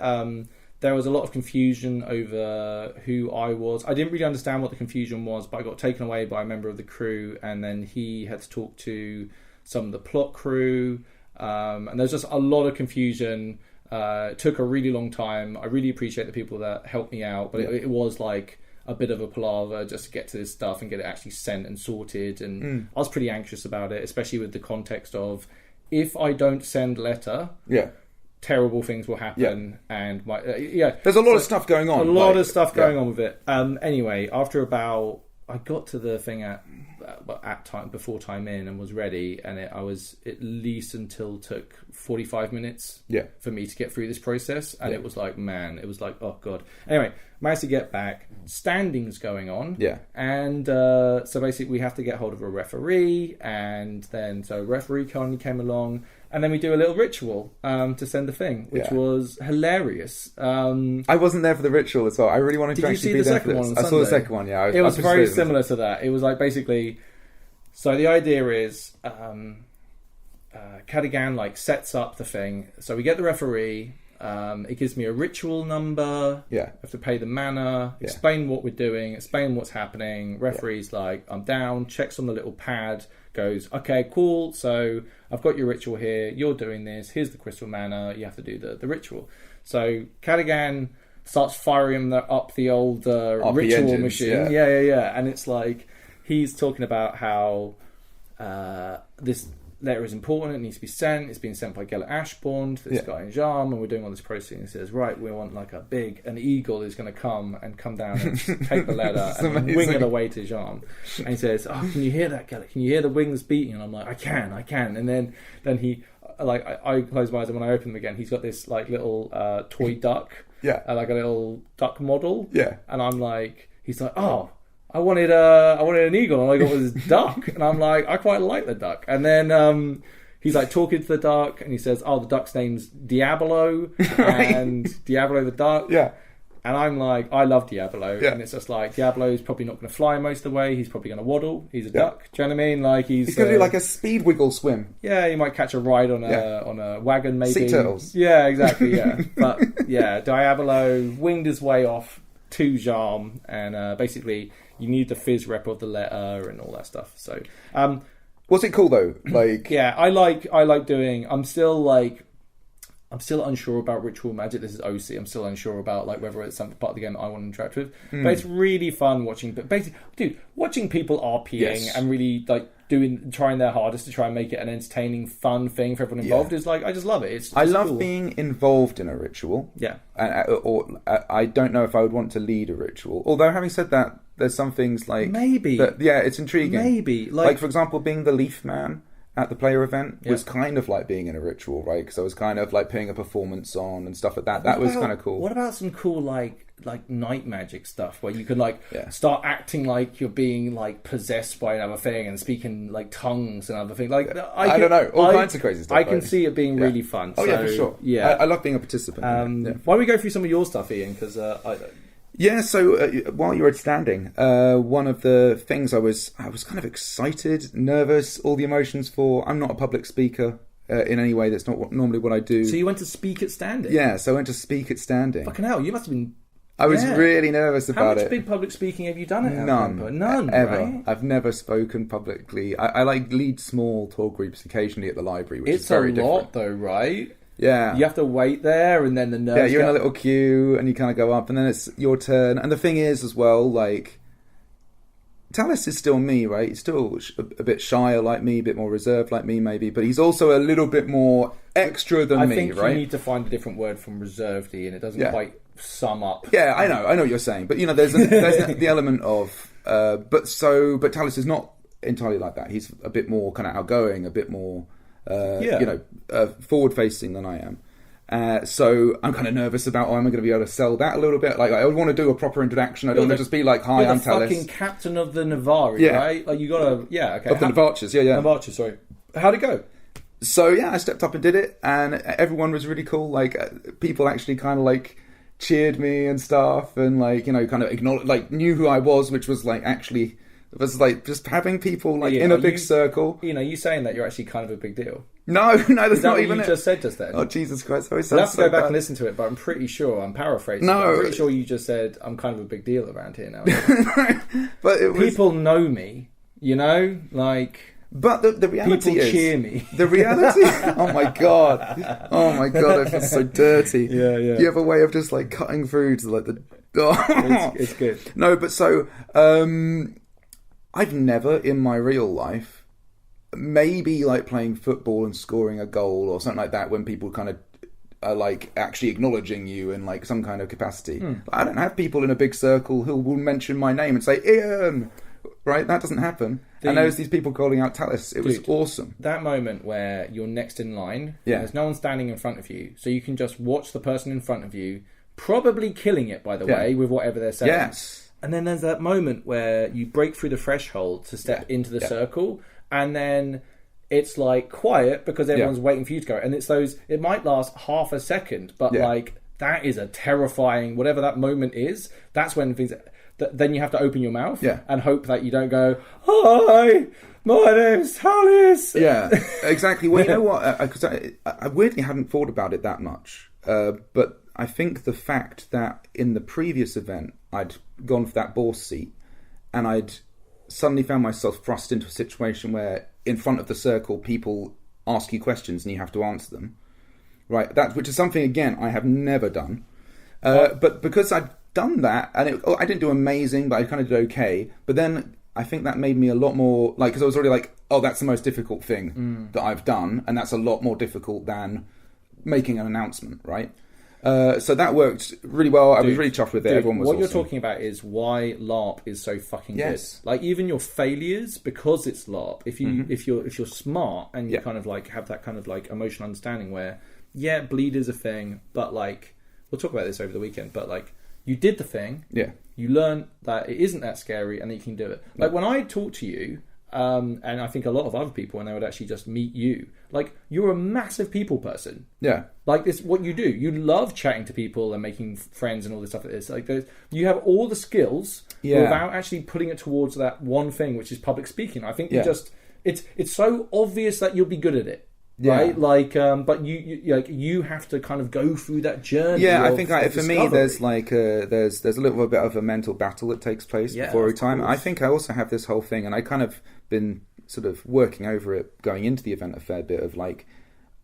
there was a lot of confusion over who I was. I didn't really understand what the confusion was, but I got taken away by a member of the crew, and then he had to talk to some of the plot crew, and there's just a lot of confusion. It took a really long time. I really appreciate the people that helped me out, but it was like a bit of a palaver just to get to this stuff and get it actually sent and sorted, and I was pretty anxious about it, especially with the context of if I don't send letter, terrible things will happen, and there's a lot of stuff going on. A lot of stuff going on with it. Anyway, after I got to the thing at time before time in and was ready, and I was at least until took 45 minutes for me to get through this process, and it was like oh god. Anyway, managed to get back, standings going on, and so basically we have to get hold of a referee, and then so referee kindly came along, and then we do a little ritual to send the thing, which was hilarious. I wasn't there for the ritual as well. I really wanted to actually be there for this. I saw the second one, it was very similar to that. It was like basically, so the idea is Cadigan like sets up the thing. So we get the referee. It gives me a ritual number. I have to pay the mana, explain what we're doing, explain what's happening. Referee's like, I'm down, checks on the little pad, goes, okay, cool, so I've got your ritual here, you're doing this, here's the crystal mana, you have to do the ritual. So Cadigan starts firing up the old ritual engines, machine. Yeah. And it's like, he's talking about how this letter is important, it needs to be sent, it's being sent by Gellert Ashbourne to this guy in Jarm, and we're doing all this process, and he says, right, we want like an eagle is going to come down and take the letter and wing it away to Jarm. And he says, oh, can you hear that, Gellert? Can you hear the wings beating? And I'm like, I can. And then he, like, I close my eyes, and when I open them again, he's got this like little toy duck, like a little duck model, and I'm like, he's like, oh, I wanted an eagle, and all I got was this duck, and I'm like, I quite like the duck. And then he's like talking to the duck, and he says, oh, the duck's name's Diablo, and Diablo the duck. And I'm like, I love Diablo, and it's just like, Diablo's probably not going to fly most of the way, he's probably going to waddle, he's a duck, do you know what I mean? Like he's going to do like a speed wiggle swim. Yeah, he might catch a ride on a wagon maybe. Sea turtles. Yeah, exactly, But Diablo winged his way off to Jarm, and basically you need the fizz rep of the letter and all that stuff. So, what's it called though? Like, I like doing. I'm still unsure about ritual magic. This is OC. I'm still unsure about like whether it's some part of the game I want to interact with. But it's really fun watching. But basically, dude, watching people RPing and really like trying their hardest to try and make it an entertaining, fun thing for everyone involved is like, I just love it. I love being involved in a ritual. Or I don't know if I would want to lead a ritual. Although having said that, there's some things like maybe it's intriguing. Maybe like for example, being the Leaf Man at the player event was kind of like being in a ritual, right? Because I was kind of like putting a performance on and stuff like that. That was kind of cool. What about some cool like night magic stuff where you can like start acting like you're being like possessed by another thing and speaking like tongues and other things? Like I don't know, all kinds of crazy stuff. I can see it being really fun. Oh, for sure. Yeah, I love being a participant. Why don't we go through some of your stuff, Ian? Because so while you were standing, one of the things I was kind of excited, nervous, all the emotions for. I'm not a public speaker in any way. That's not normally what I do. So you went to speak at standing? Yeah, so I went to speak at standing. Fucking hell, you must have been. I was really nervous about it. How much big public speaking have you done at None, ever. Right? I've never spoken publicly. I like lead small talk groups occasionally at the library, which is very different. It's a lot though, right? Yeah. You have to wait there, and then the nerves... Yeah, you're in a little queue, and you kind of go up, and then it's your turn. And the thing is, as well, like... Talis is still me, right? He's still a bit shyer like me, a bit more reserved like me, maybe. But he's also a little bit more extra than me, right? I think you need to find a different word from reserved, and it doesn't quite sum up. Yeah, I know what you're saying. But, there's the element of... But Talis is not entirely like that. He's a bit more kind of outgoing, a bit more... forward-facing than I am. So I'm kind of nervous about, am I going to be able to sell that a little bit? Like, I want to do a proper introduction. I don't want to just be like, hi, I'm Talis. You're the fucking captain of the Navari, right? Like, you got to, okay. Of the Navarches, yeah. Navarches, sorry. How'd it go? So, yeah, I stepped up and did it, and everyone was really cool. Like, people actually kind of, like, cheered me and stuff, and, like, you know, kind of acknowledged, like, knew who I was, which was, like, actually... It was like just having people like in a big circle. You know, you saying that you're actually kind of a big deal. No, that's not even what you just said just then. Oh, Jesus Christ! I'll have to go back and listen to it, but I'm pretty sure I'm paraphrasing. No, I'm pretty sure you just said I'm kind of a big deal around here now. But people know me, you know, like. But the reality people is, cheer me. The reality. Oh my god! I feel so dirty. Yeah. You have a way of just like cutting through to like the. Oh. It's good. No, but so. I've never in my real life, maybe like playing football and scoring a goal or something like that, when people kind of are like actually acknowledging you in like some kind of capacity. I don't have people in a big circle who will mention my name and say, Ian, right? That doesn't happen. And there's these people calling out Talis. It was awesome. That moment where you're next in line, there's no one standing in front of you, so you can just watch the person in front of you, probably killing it, by the way, with whatever they're saying. Yes. And then there's that moment where you break through the threshold to step into the circle, and then it's like quiet because everyone's waiting for you to go. And it's those, it might last half a second, but like that is a terrifying, whatever that moment is, that's when things, then you have to open your mouth and hope that you don't go, hi, my name's Talis. Yeah, exactly. Well, you know what? Because I weirdly hadn't thought about it that much, but I think the fact that in the previous event I'd gone for that boss seat and I'd suddenly found myself thrust into a situation where in front of the circle people ask you questions and you have to answer them, right? Which is something, again, I have never done. But because I'd done that, and I didn't do amazing, but I kind of did okay. But then I think that made me a lot more, like, because I was already like, oh, that's the most difficult thing that I've done, and that's a lot more difficult than making an announcement, right? So that worked really well. I was really chuffed with it. Everyone was What awesome. you're talking about is why LARP is so fucking good. Like, even your failures, because it's LARP, if you're smart and you kind of like have that kind of like emotional understanding where, bleed is a thing, but like, we'll talk about this over the weekend, but like, you did the thing, you learn that it isn't that scary and that you can do it. Like, when I talk to you, and I think a lot of other people, when they would actually just meet you, like, you're a massive people person. Yeah. Like, this, what you do. You love chatting to people and making friends and all this stuff like this. Like, you have all the skills without actually putting it towards that one thing, which is public speaking. I think you just, it's so obvious that you'll be good at it. Right, like, but you have to kind of go through that journey. Yeah, I think for me, there's like there's a little bit of a mental battle that takes place before every time. I think I also have this whole thing, and I kind of been sort of working over it going into the event a fair bit of like,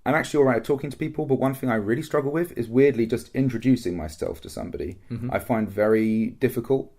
I'm actually all right at talking to people, but one thing I really struggle with is weirdly just introducing myself to somebody. I find very difficult.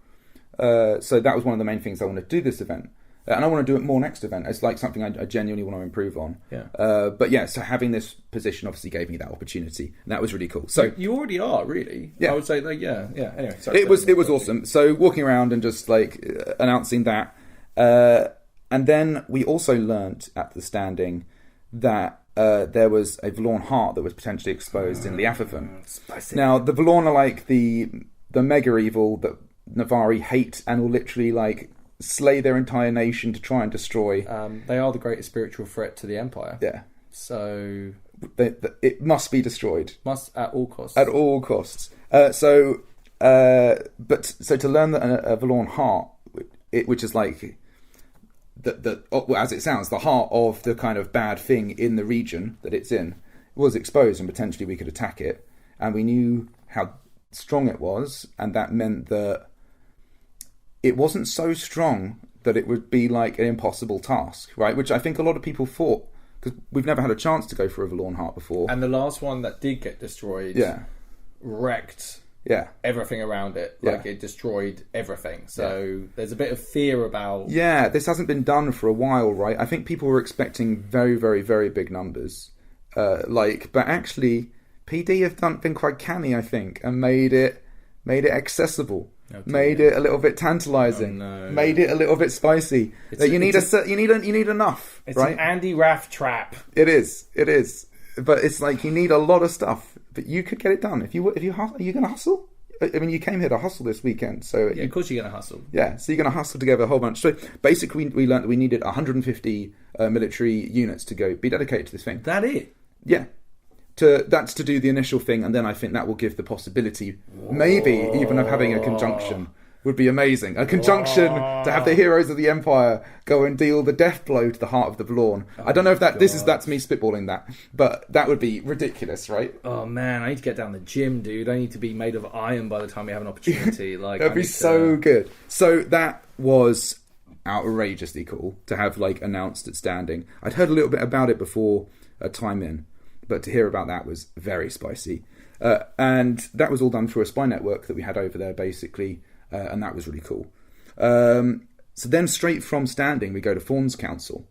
So that was one of the main things I wanted to do this event. And I want to do it more next event. It's like something I genuinely want to improve on. So having this position obviously gave me that opportunity, and that was really cool. So you already are, really. I would say, like, Anyway, sorry, it was awesome. So walking around and just like announcing that, and then we also learnt at the standing that there was a Vlorn heart that was potentially exposed in the Afathon. Spicy. Now the Vlorn are like the mega evil that Navari hate and will literally like slay their entire nation to try and destroy. They are the greatest spiritual threat to the Empire. Yeah. So it must be destroyed. Must at all costs. At all costs. So to learn that a Vlorn heart, which is like as it sounds, the heart of the kind of bad thing in the region that it's in, was exposed, and potentially we could attack it, and we knew how strong it was, and that meant that it wasn't so strong that it would be like an impossible task, right? Which I think a lot of people thought, because we've never had a chance to go for a Vlorn heart before. And the last one that did get destroyed wrecked everything around it. Like, it destroyed everything. So there's a bit of fear about... Yeah, this hasn't been done for a while, right? I think people were expecting very, very, very big numbers. But actually, PD have been quite canny, I think, and made it accessible. Made it a little bit tantalising. Made it a little bit spicy. You need enough. It's right? an Andy Raff trap. It is. But it's like you need a lot of stuff. but you could get it done if you are you going to hustle? I mean, you came here to hustle this weekend, so of course you're going to hustle. Yeah, so you're going to hustle together a whole bunch. So basically, we learned that we needed 150 military units to be dedicated to this thing. That it? Yeah. That's to do the initial thing, and then I think that will give the possibility, maybe even of having a conjunction. Would be amazing. A conjunction to have the heroes of the Empire go and deal the death blow to the heart of the Vlorn. I don't know if that's me spitballing that, but that would be ridiculous, right? Oh man, I need to get down the gym, dude. I need to be made of iron by the time we have an opportunity. Like that'd be so good. So that was outrageously cool to have like announced at standing. I'd heard a little bit about it before a time in, but to hear about that was very spicy. And that was all done through a spy network that we had over there, basically. And that was really cool. So then straight from standing, we go to Fawn's Council.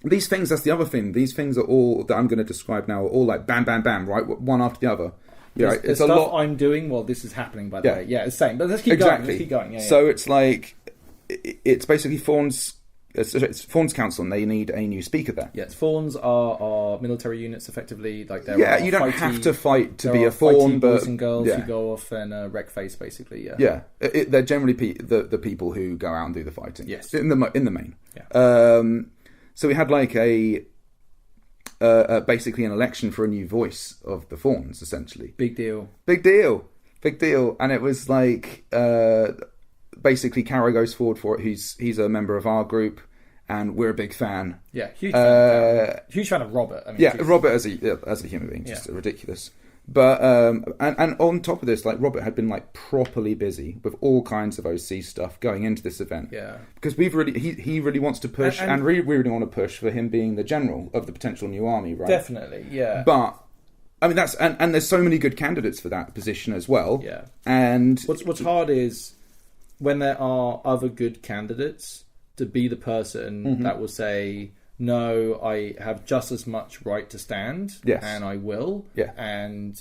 These things, that's the other thing. These things are all, that I'm going to describe now, are all like bam, bam, bam, right? One after the other. Yeah, it's a lot I'm doing while this is happening, by the way. Yeah, it's the same. But let's keep going. Let's keep going. Yeah, so it's like, it's basically it's Fawn's Council, and they need a new speaker there. Yes, Fawns are military units, effectively. Like you don't have to fight to be a Fawn, but boys and girls who go off and wreck face, basically. They're generally the people who go out and do the fighting. Yes, in the main. Yeah. So we had like basically an election for a new voice of the Fawns, essentially. Big deal, and it was like. Basically, Caro goes forward for it. He's a member of our group, and we're a big fan. Yeah, huge fan of Robert. I mean, Robert as a human being, just ridiculous. But and on top of this, like Robert had been like properly busy with all kinds of OC stuff going into this event. Yeah, because he really wants to push, and we really want to push for him being the general of the potential new army, right? Definitely, yeah. But I mean, that's and there's so many good candidates for that position as well. Yeah, and what's hard is, when there are other good candidates, to be the person that will say, no, I have just as much right to stand, and I will. Yeah. And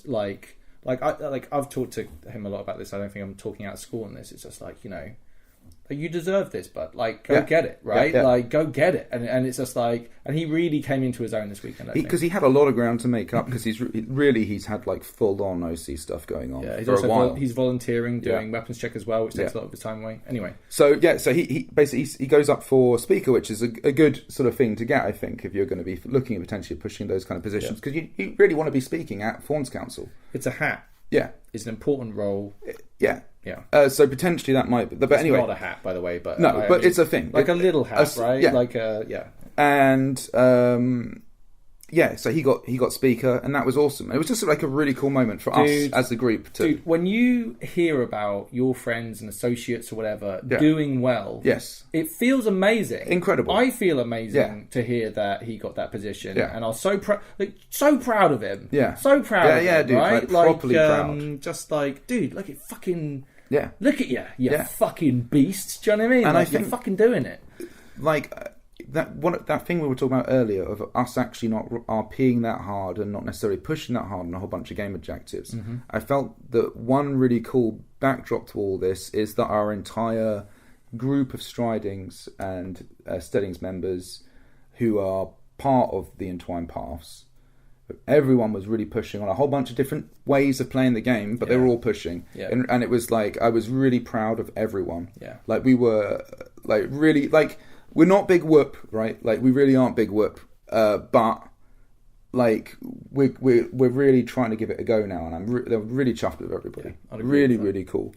I've talked to him a lot about this. I don't think I'm talking out of school on this. It's just like, you deserve this, but go get it, right? Like, go get it. And it's just like, and he really came into his own this weekend, because he had a lot of ground to make up, because he's had like full on OC stuff going on for a while. He's volunteering, doing weapons check as well, which takes a lot of his time away. Anyway. So he basically he goes up for speaker, which is a good sort of thing to get, I think, if you're going to be looking at potentially pushing those kind of positions, because you really want to be speaking at Fawn's Council. It's a hat. Yeah. It's an important role. Yeah. Yeah. So potentially that might be, but it's anyway, not a hat, by the way. But no, but it's a thing, like a little hat, right? Yeah. Like And so he got speaker, and that was awesome. It was just like a really cool moment for us as a group. Dude, when you hear about your friends and associates or whatever doing well, it feels amazing, incredible. I feel amazing to hear that he got that position, and I was so proud of him. So proud. of him, dude, right? like properly proud. Just like, dude, look at fucking. Yeah. Look at you fucking beast. Do you know what I mean? And like, I think, you're fucking doing it. Like that thing we were talking about earlier of us actually not RPing that hard and not necessarily pushing that hard on a whole bunch of game objectives. I felt that one really cool backdrop to all this is that our entire group of Stridings and Steadings members who are part of the Entwined Paths, everyone was really pushing on a whole bunch of different ways of playing the game, but they were all pushing. And it was like, I was really proud of everyone. Like, we were like really, like, we're not big whoop, right? Like, we really aren't big whoop, but like we're really trying to give it a go now, and I'm really chuffed with everybody. Really cool.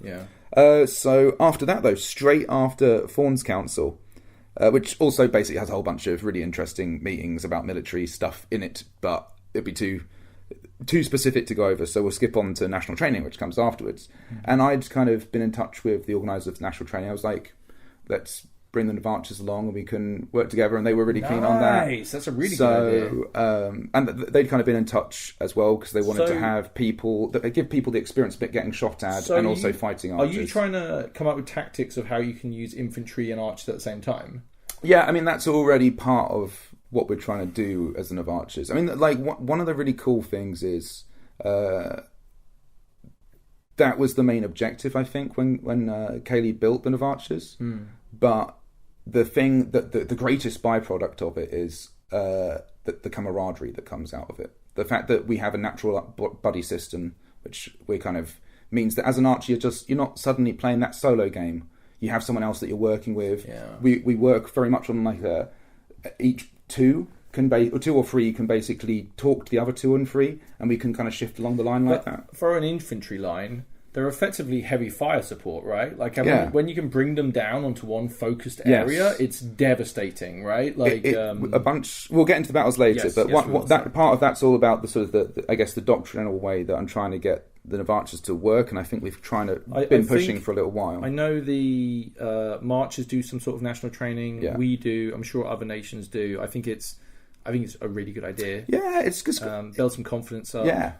So after that, though, straight after Fawn's Council, which also basically has a whole bunch of really interesting meetings about military stuff in it, but it'd be too specific to go over, so we'll skip on to national training, which comes afterwards. And I'd kind of been in touch with the organisers of national training. I was like, let's bring the Navarchers along and we can work together, and they were really keen on that. Nice, that's a really good idea. And they'd kind of been in touch as well, because they wanted to have people, that give people the experience of getting shot at and also fighting archers. Are you trying to come up with tactics of how you can use infantry and archers at the same time? Yeah, I mean, that's already part of what we're trying to do as the Navarchers. I mean, like, one of the really cool things is that was the main objective, I think, when Kaylee built the Navarchers. But the thing that the greatest byproduct of it is the camaraderie that comes out of it. the fact that we have a natural buddy system, which we kind of means that as an archer, you're not suddenly playing that solo game. You have someone else that you're working with. Yeah. We work very much on like each two or three can basically talk to the other 2 and 3, and we can kind of shift along the line like that. For an infantry line, they're effectively heavy fire support, right? Like when you can bring them down onto one focused area, it's devastating, right? Like a bunch. We'll get into the battles later, but that part of that's all about the sort of I guess the doctrinal way that I'm trying to get the Navachas to work, and I think we've been pushing for a little while. I know the marchers do some sort of national training. Yeah. We do. I'm sure other nations do. I think it's a really good idea. Yeah, it's just build some confidence up. Yeah.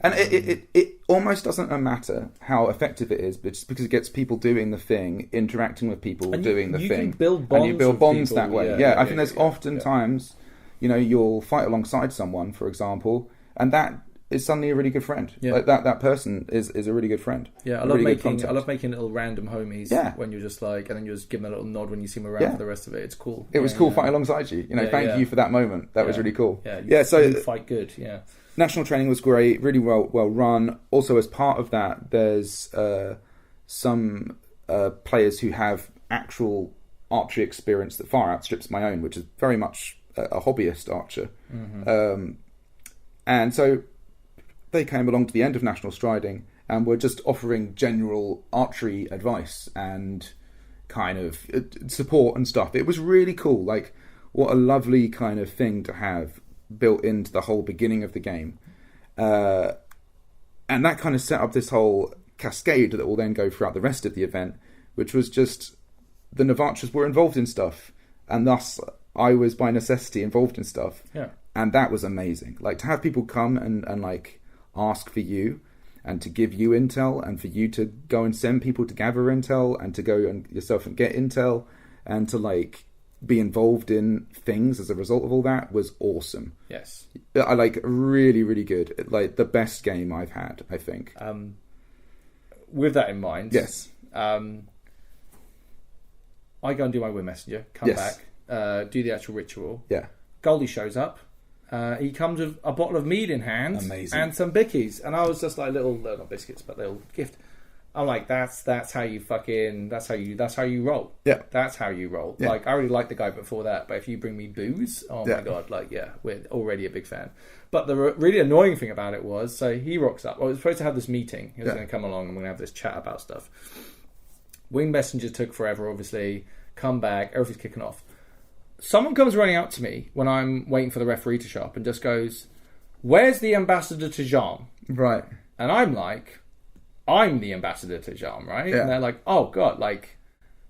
And it almost doesn't matter how effective it is, but just because it gets people doing the thing, interacting with people, doing the thing. Can build bonds and you build bonds people. that way. I think there's often times, you'll fight alongside someone, for example, and that is suddenly a really good friend. Yeah. Like that person is a really good friend. Yeah, I love making little random homies when you're just like, and then you just give them a little nod when you see them around for the rest of it. It's cool. It was cool fighting alongside you. Thank you for that moment. That was really cool. So you fight good. Yeah. National training was great, really well run. Also, as part of that, there's some players who have actual archery experience that far outstrips my own, which is very much a hobbyist archer. Mm-hmm. And so they came along to the end of National Striding and were just offering general archery advice and kind of support and stuff. It was really cool. Like, what a lovely kind of thing to have built into the whole beginning of the game. And that kind of set up this whole cascade that will then go throughout the rest of the event, which was just the Navachas were involved in stuff, and thus I was by necessity involved in stuff. Yeah. And that was amazing. Like, to have people come and like ask for you and to give you intel, and for you to go and send people to gather intel, and to go and yourself and get intel, and to like be involved in things as a result of all that was awesome. Yes. I like really, really good. Like the best game I've had, I think. With that in mind, yes. I go and do my Win Messenger, come back, do the actual ritual. Yeah. Goldie shows up. He comes with a bottle of mead in hand. Amazing. And some bickies. And I was just like not biscuits, but little gift. I'm like, that's how you roll. Yeah. That's how you roll. Yeah. Like, I already liked the guy before that, but if you bring me booze, oh my God, like, yeah, we're already a big fan. But the really annoying thing about it was, so he rocks up. I was supposed to have this meeting. He was going to come along and we're going to have this chat about stuff. Wing Messenger took forever, obviously. Come back, everything's kicking off. Someone comes running up to me when I'm waiting for the referee to show up and just goes, "Where's the ambassador to Jean?" Right. And I'm like, I'm the ambassador to Jean, right? Yeah. And they're like, oh God, like,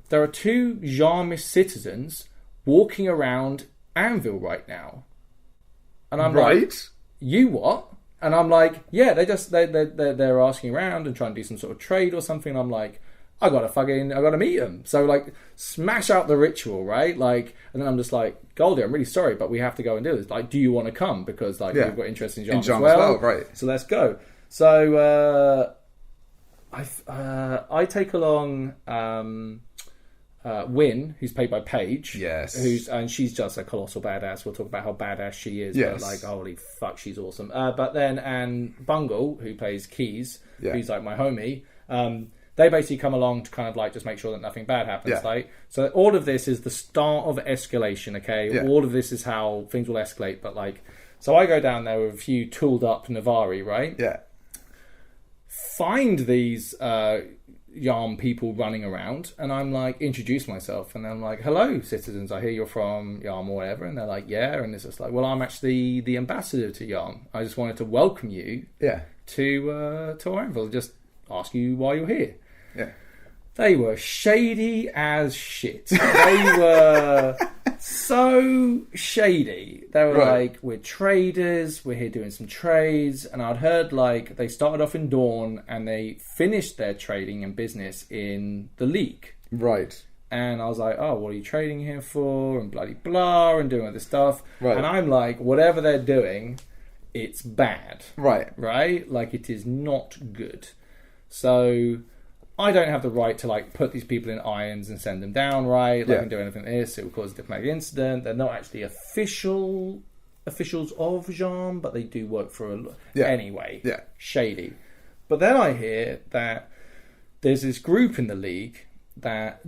there are 2 Jeanist citizens walking around Anvil right now. And I'm like, you what? And I'm like, yeah, they're asking around and trying to do some sort of trade or something. And I'm like, I gotta meet them. So like, smash out the ritual, right? Like, and then I'm just like, Goldie, I'm really sorry, but we have to go and do this. Like, do you want to come? Because like, we've got interest in Jean as well. Right. So let's go. So, I take along Win, who's played by Paige. Yes. And she's just a colossal badass. We'll talk about how badass she is. Yes. But like, holy fuck, she's awesome. But then, and Bungle, who plays Keys, who's like my homie, they basically come along to kind of like just make sure that nothing bad happens. Yeah. Like, so all of this is the start of escalation, okay? Yeah. All of this is how things will escalate. But like, so I go down there with a few tooled up Navari, right? Yeah. Find these Yarm people running around, and I'm like, introduce myself, and I'm like, hello citizens, I hear you're from Yarm or whatever, and they're like, yeah, and it's just like, well, I'm actually the ambassador to Yarm. I just wanted to welcome you to Anvil, just ask you why you're here. Yeah. They were shady as shit. They were so shady. They were like, we're traders, we're here doing some trades. And I'd heard like they started off in Dawn and they finished their trading and business in the League. Right. And I was like, oh, what are you trading here for? And bloody blah, and doing all this stuff. Right. And I'm like, whatever they're doing, it's bad. Right. Right? Like, it is not good. So I don't have the right to like put these people in irons and send them down, right? Like, and do anything like this. It would cause a diplomatic incident. They're not actually official officials of Jean, but they do work for anyway. Yeah. Shady. But then I hear that there's this group in the league that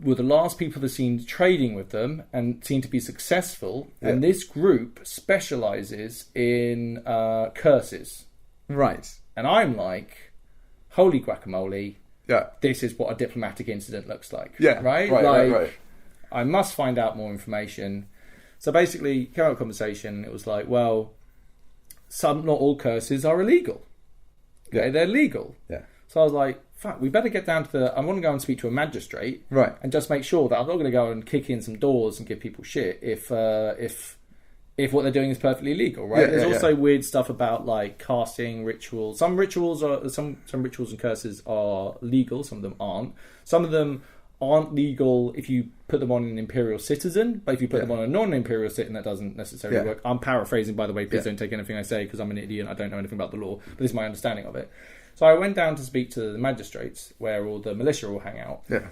were the last people that seemed trading with them and seemed to be successful. Yeah. And this group specializes in curses. Right. And I'm like, holy guacamole. Yeah. This is what a diplomatic incident looks like. Yeah. Right. I must find out more information. So basically, came out of conversation. It was like, well, not all curses are illegal. Okay, they're legal. Yeah. So I was like, fuck, we better get down to I want to go and speak to a magistrate. Right. And just make sure that I'm not going to go and kick in some doors and give people shit if what they're doing is perfectly legal, right? There's also weird stuff about like casting rituals. Some rituals and curses are legal, some of them aren't. Some of them aren't legal if you put them on an imperial citizen, but if you put them on a non-imperial citizen, that doesn't necessarily work. I'm paraphrasing, by the way. Please don't take anything I say because I'm an idiot and I don't know anything about the law, but this is my understanding of it. So I went down to speak to the magistrates where all the militia all hang out. Yeah.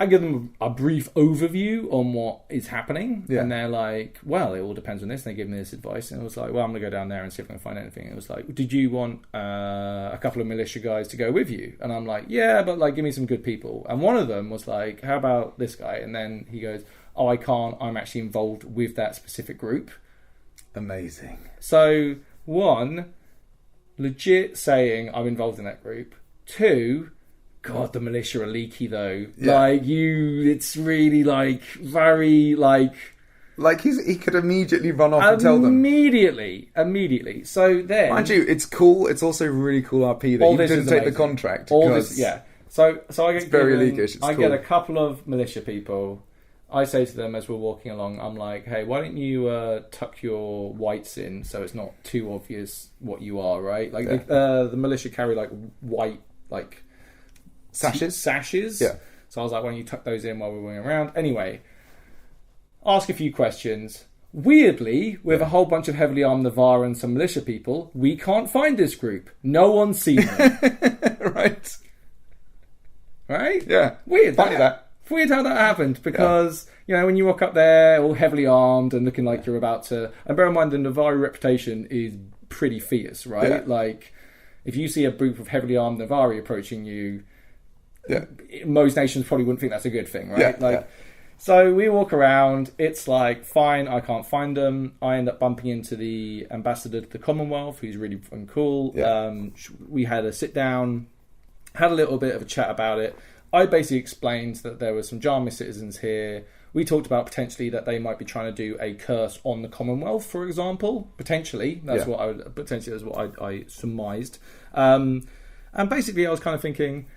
I give them a brief overview on what is happening, and they're like, well, it all depends on this, and they give me this advice, and it was like, well, I'm going to go down there and see if I can find anything. And it was like, did you want a couple of militia guys to go with you? And I'm like, yeah, but like, give me some good people. And one of them was like, how about this guy? And then he goes, oh, I can't, I'm actually involved with that specific group. Amazing. So, one, legit saying I'm involved in that group. Two, God, the militia are leaky though. Yeah. It's really very he could immediately run off and tell them immediately. So then, mind you, it's cool. It's also really cool RP that you didn't take the contract. So I get very leakish. I get a couple of militia people. I say to them as we're walking along, I'm like, hey, why don't you tuck your whites in so it's not too obvious what you are, right? The militia carry white sashes. Yeah. So I was like, why don't you tuck those in while we're going around? Anyway, ask a few questions. Weirdly, with a whole bunch of heavily armed Navarre and some militia people, we can't find this group. No one's seen them. Right? Yeah. Weird. Funny that. Weird how that happened because, when you walk up there all heavily armed and looking like you're about to... And bear in mind, the Navarre reputation is pretty fierce, right? Yeah. If you see a group of heavily armed Navarre approaching you, most nations probably wouldn't think that's a good thing, right? So we walk around, it's like, fine, I can't find them. I end up bumping into the ambassador to the Commonwealth, who's really fun cool. Yeah. We had a sit down, had a little bit of a chat about it. I basically explained that there were some Jarmis citizens here. We talked about potentially that they might be trying to do a curse on the Commonwealth, for example. Potentially. That's what I surmised. And basically I was kind of thinking,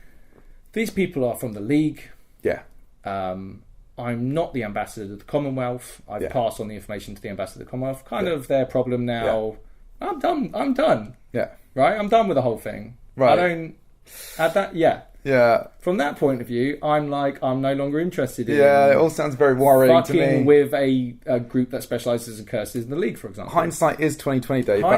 these people are from the League. Yeah. I'm not the ambassador to the Commonwealth. I've passed on the information to the ambassador to the Commonwealth. Kind of their problem now. Yeah. I'm done. Yeah. Right? I'm done with the whole thing. Right. I don't... At that... Yeah. Yeah. From that point of view, I'm no longer interested in... Yeah, it all sounds very worrying to me. Fucking with a group that specialises in curses in the League, for example. Hindsight is 2020, Dave. But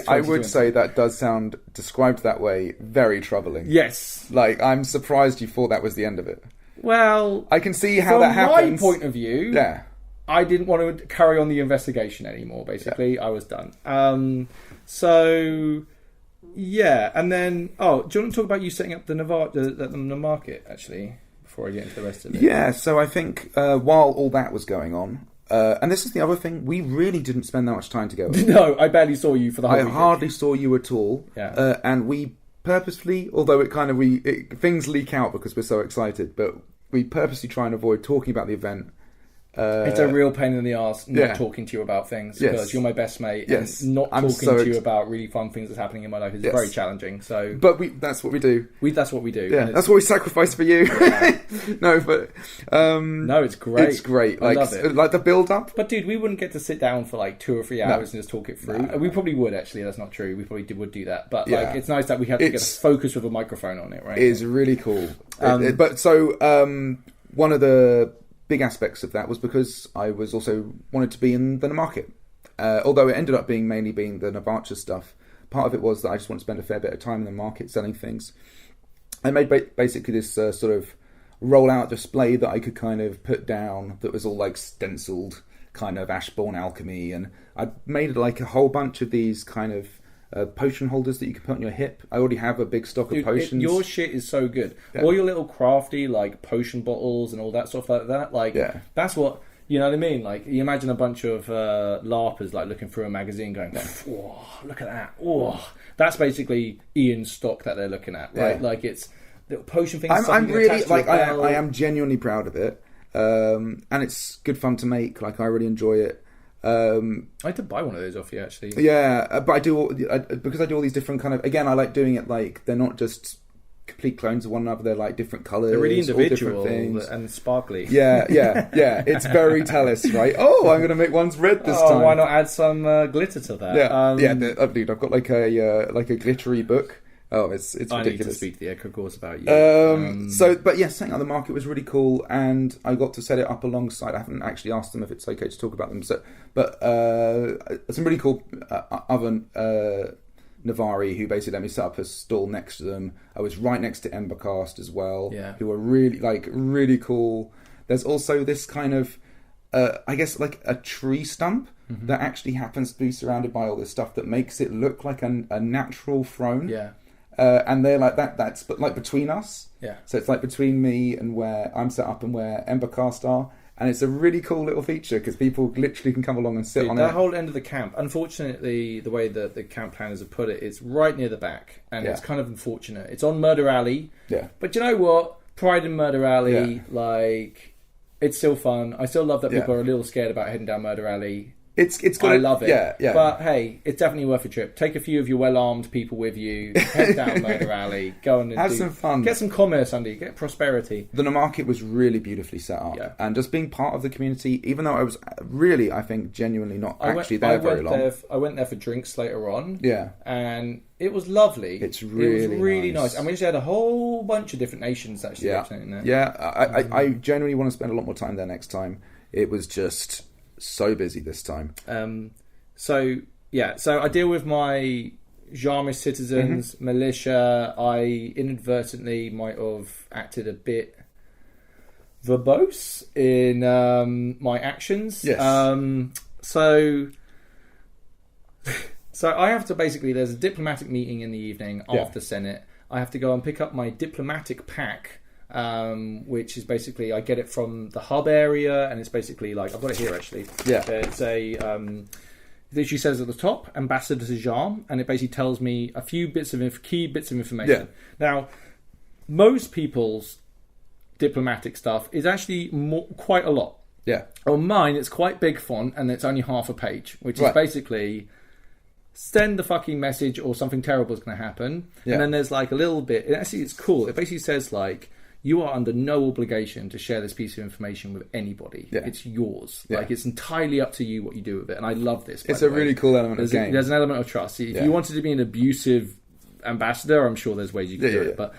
I would say that does sound, described that way, very troubling. Yes. I'm surprised you thought that was the end of it. Well... I can see how that happens. From my point of view... Yeah. I didn't want to carry on the investigation anymore, basically. Yeah. I was done. So... Yeah, and then... Oh, do you want to talk about you setting up the market, actually, before I get into the rest of it? Yeah, so I think while all that was going on... and this is the other thing, we really didn't spend that much time together. No, I barely saw you for the whole weekend. I hardly saw you at all. Yeah. And we purposefully, although things leak out because we're so excited, but we purposely try and avoid talking about the event. It's a real pain in the arse not talking to you about things because you're my best mate and not talking to you about really fun things that's happening in my life is very challenging. So, but that's what we do. That's what we do. Yeah, that's what we sacrifice for you. Yeah. No, it's great. It's great. I love it. Like the build up. But dude, we wouldn't get to sit down for 2 or 3 hours and just talk it through. We probably would actually. That's not true. We probably would do that. But it's nice that we have to get a focus with a microphone on it. Right? It is really cool. One of the big aspects of that was because I was also wanted to be in the market. Although it ended up mainly being the Navacha stuff. Part of it was that I just wanted to spend a fair bit of time in the market selling things. I made basically this sort of roll-out display that I could kind of put down that was all stenciled, kind of Ashbourne alchemy, and I made like a whole bunch of these kind of potion holders that you can put on your hip. I already have a big stock of potions. Your shit is so good. Yeah. All your little crafty like potion bottles and all that stuff like that. Like that's what, you know what I mean. Like you imagine a bunch of LARPers like looking through a magazine, going, "Whoa, look at that! Oh, that's basically Ian's stock that they're looking at, right? Like it's little potion things." I'm really like I am genuinely proud of it, and it's good fun to make. Like I really enjoy it. I had to buy one of those off you actually. Yeah, but because I do all these different kind of. Again, I like doing it like they're not just complete clones of one another. They're like different colours. They're really individual things. And sparkly. Yeah. It's very Tellus, right? Oh, I'm going to make one's red this time. Why not add some glitter to that? Dude, I've got like a glittery book. Oh, it's ridiculous. I need to speak to the Echo Course about you. But yes, setting up the market was really cool, and I got to set it up alongside. I haven't actually asked them if it's okay to talk about them. But some really cool other Navari who basically let me set up a stall next to them. I was right next to Embercast as well, who were really cool. There's also this kind of, I guess, like a tree stump that actually happens to be surrounded by all this stuff that makes it look like a natural throne. Yeah. And they're like that's but like between us. Yeah. So it's like between me and where I'm set up and where Embercast are. And it's a really cool little feature because people literally can come along and sit on it. That whole end of the camp, unfortunately, the way that the camp planners have put it, it's right near the back. And it's kind of unfortunate. It's on Murder Alley. Yeah. But you know what? Pride in Murder Alley, like, it's still fun. I still love that people are a little scared about heading down Murder Alley. It's good. I love it. Yeah. But hey, it's definitely worth a trip. Take a few of your well-armed people with you. Head down Murder Alley. Go and have some fun. Get some commerce under you. Get prosperity. The market was really beautifully set up, and just being part of the community. Even though I was really, I think, genuinely not there very long. I went there for drinks later on. Yeah, and it was lovely. It was really nice. And we just had a whole bunch of different nations actually representing there. Yeah, I genuinely want to spend a lot more time there next time. It was just so busy this time. So I deal with my Jarmis citizens, militia. I inadvertently might have acted a bit verbose in my actions. Yes. So I have to basically, there's a diplomatic meeting in the evening after Senate. I have to go and pick up my diplomatic pack, which is basically, I get it from the hub area, and it's basically like, I've got it here actually. Yeah. It's a, she says at the top, Ambassador to Jarm, and it basically tells me a few key bits of information. Yeah. Now, most people's diplomatic stuff is actually quite a lot. Yeah. On mine, it's quite big font, and it's only half a page, which is basically, send the fucking message or something terrible is going to happen. Yeah. And then there's like a little bit, actually it's cool, it basically says like, you are under no obligation to share this piece of information with anybody. Yeah. It's yours. Yeah. Like, it's entirely up to you what you do with it. And I love this. It's a really cool element of the game. There's an element of trust. If you wanted to be an abusive ambassador, I'm sure there's ways you could do it. But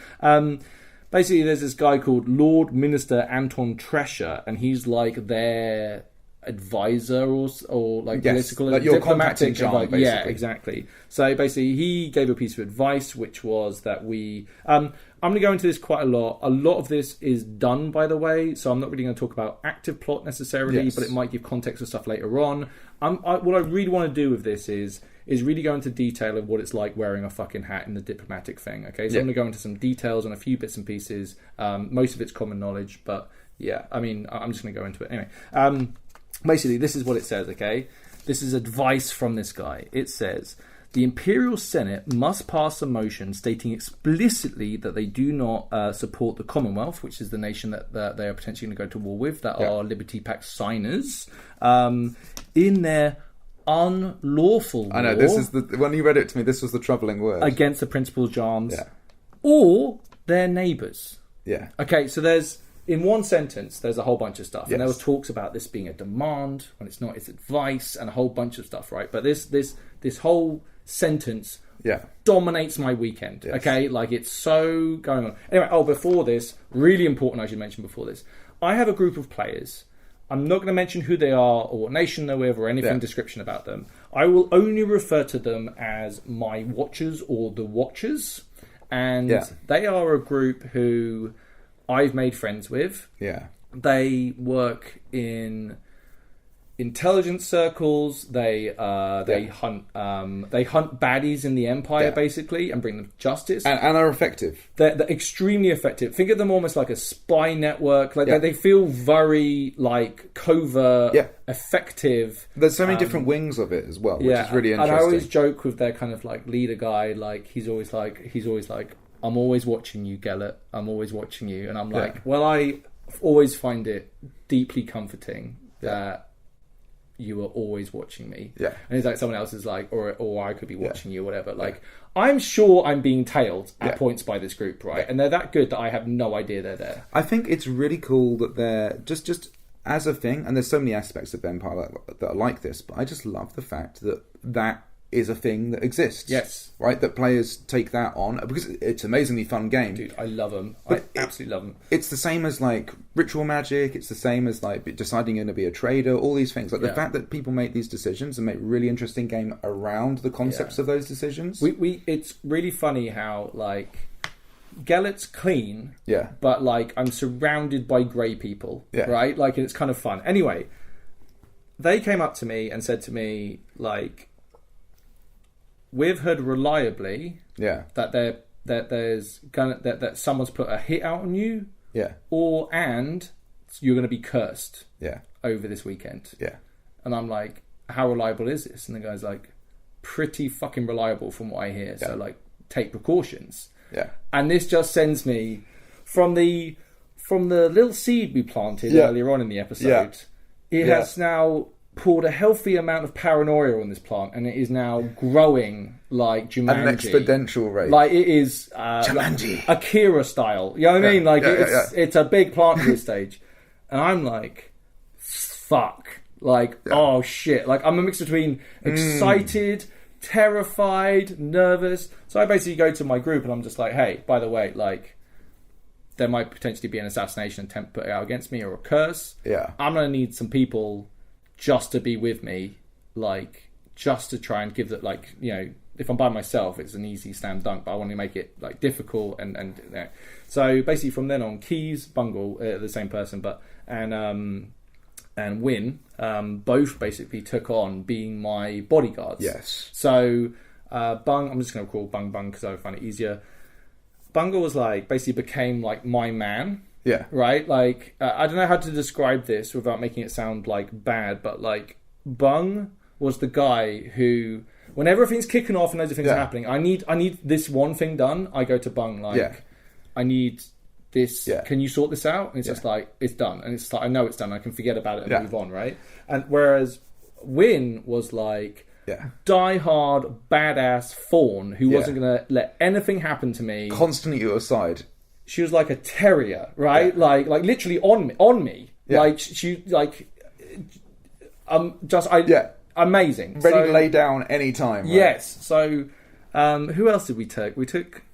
basically, there's this guy called Lord Minister Anton Tresher, and he's like their advisor or like political, like your contacting Jarm, basically. Yeah, exactly. So basically, he gave a piece of advice, which was that we. I'm going to go into this quite a lot. A lot of this is done, by the way, so I'm not really going to talk about active plot necessarily, but it might give context of stuff later on. What I really want to do with this is really go into detail of what it's like wearing a fucking hat in the diplomatic thing. Okay, so I'm going to go into some details on a few bits and pieces. Most of it's common knowledge, but yeah, I mean, I'm just going to go into it anyway. Basically, this is what it says, okay? This is advice from this guy. It says, the Imperial Senate must pass a motion stating explicitly that they do not support the Commonwealth, which is the nation that they are potentially going to go to war with, that are Liberty Pact signers, in their unlawful war. I know, this is when you read it to me, this was the troubling word. Against the principal Jarms, or their neighbours. Yeah. Okay, so there's... In one sentence, there's a whole bunch of stuff. And there was talks about this being a demand, when it's not, it's advice, and a whole bunch of stuff, right? But this whole sentence dominates my weekend, okay? Like, it's so going on. Anyway, before this, really important I should mention before this, I have a group of players. I'm not going to mention who they are or what nation they're with or anything description about them. I will only refer to them as my watchers or the watchers. And they are a group who... I've made friends with. Yeah. They work in intelligence circles. They hunt baddies in the Empire basically and bring them to justice, and are effective. They're extremely effective. Think of them almost like a spy network. Like they feel very like covert, effective. There's so many different wings of it as well, which is really interesting. And I always joke with their kind of like leader guy. Like he's always like, I'm always watching you, Gellert. I'm always watching you, and I'm like, well, I always find it deeply comforting that you are always watching me. Yeah. And it's like someone else is like, or I could be watching you, whatever. Like, I'm sure I'm being tailed at points by this group, right? And they're that good that I have no idea they're there. I think it's really cool that they're just as a thing, and there's so many aspects of Empire that are like this, but I just love the fact that is a thing that exists. Yes. Right? That players take that on, because it's an amazingly fun game. Dude, I love them. I absolutely love them. It's the same as like ritual magic, it's the same as like deciding you're going to be a trader, all these things. Like the fact that people make these decisions and make really interesting game around the concepts of those decisions. It's really funny how like Gellert's clean, but like I'm surrounded by grey people, right? Like it's kind of fun. Anyway, they came up to me and said to me like, we've heard reliably that that someone's put a hit out on you, and you're going to be cursed over this weekend. And I'm like, how reliable is this? And the guy's like, pretty fucking reliable from what I hear. So like, take precautions. And this just sends me from the little seed we planted earlier on in the episode. It has now poured a healthy amount of paranoia on this plant, and it is now growing like Jumanji. At an exponential rate. Like it is Jumanji. Like Akira style. You know what I mean? Like it's a big plant at this stage. And I'm like, fuck. Like, oh shit. Like I'm a mix between excited, terrified, nervous. So I basically go to my group and I'm just like, hey, by the way, like there might potentially be an assassination attempt put out against me or a curse. I'm going to need some people just to be with me, like just to try and give that, like, you know, if I'm by myself it's an easy slam dunk, but I want to make it like difficult and you know. So basically from then on, Keys, Bungle, the same person, but and Win both basically took on being my bodyguards. So Bung, I'm just going to call Bung because I find it easier. Bungle was like basically became like my man. Right? Like, I don't know how to describe this without making it sound like bad, but like Bung was the guy who, when everything's kicking off and loads of things are happening, I need this one thing done. I go to Bung like, I need this. Can you sort this out? And it's just like, it's done. And it's like, I know it's done. I can forget about it and move on, right? And whereas Win was like, die-hard, badass fawn who wasn't going to let anything happen to me. Constantly at your side. She was like a terrier, right? Like literally on me. Like she like amazing. Ready to lay down any time. Right? Yes. So who else did we take? We took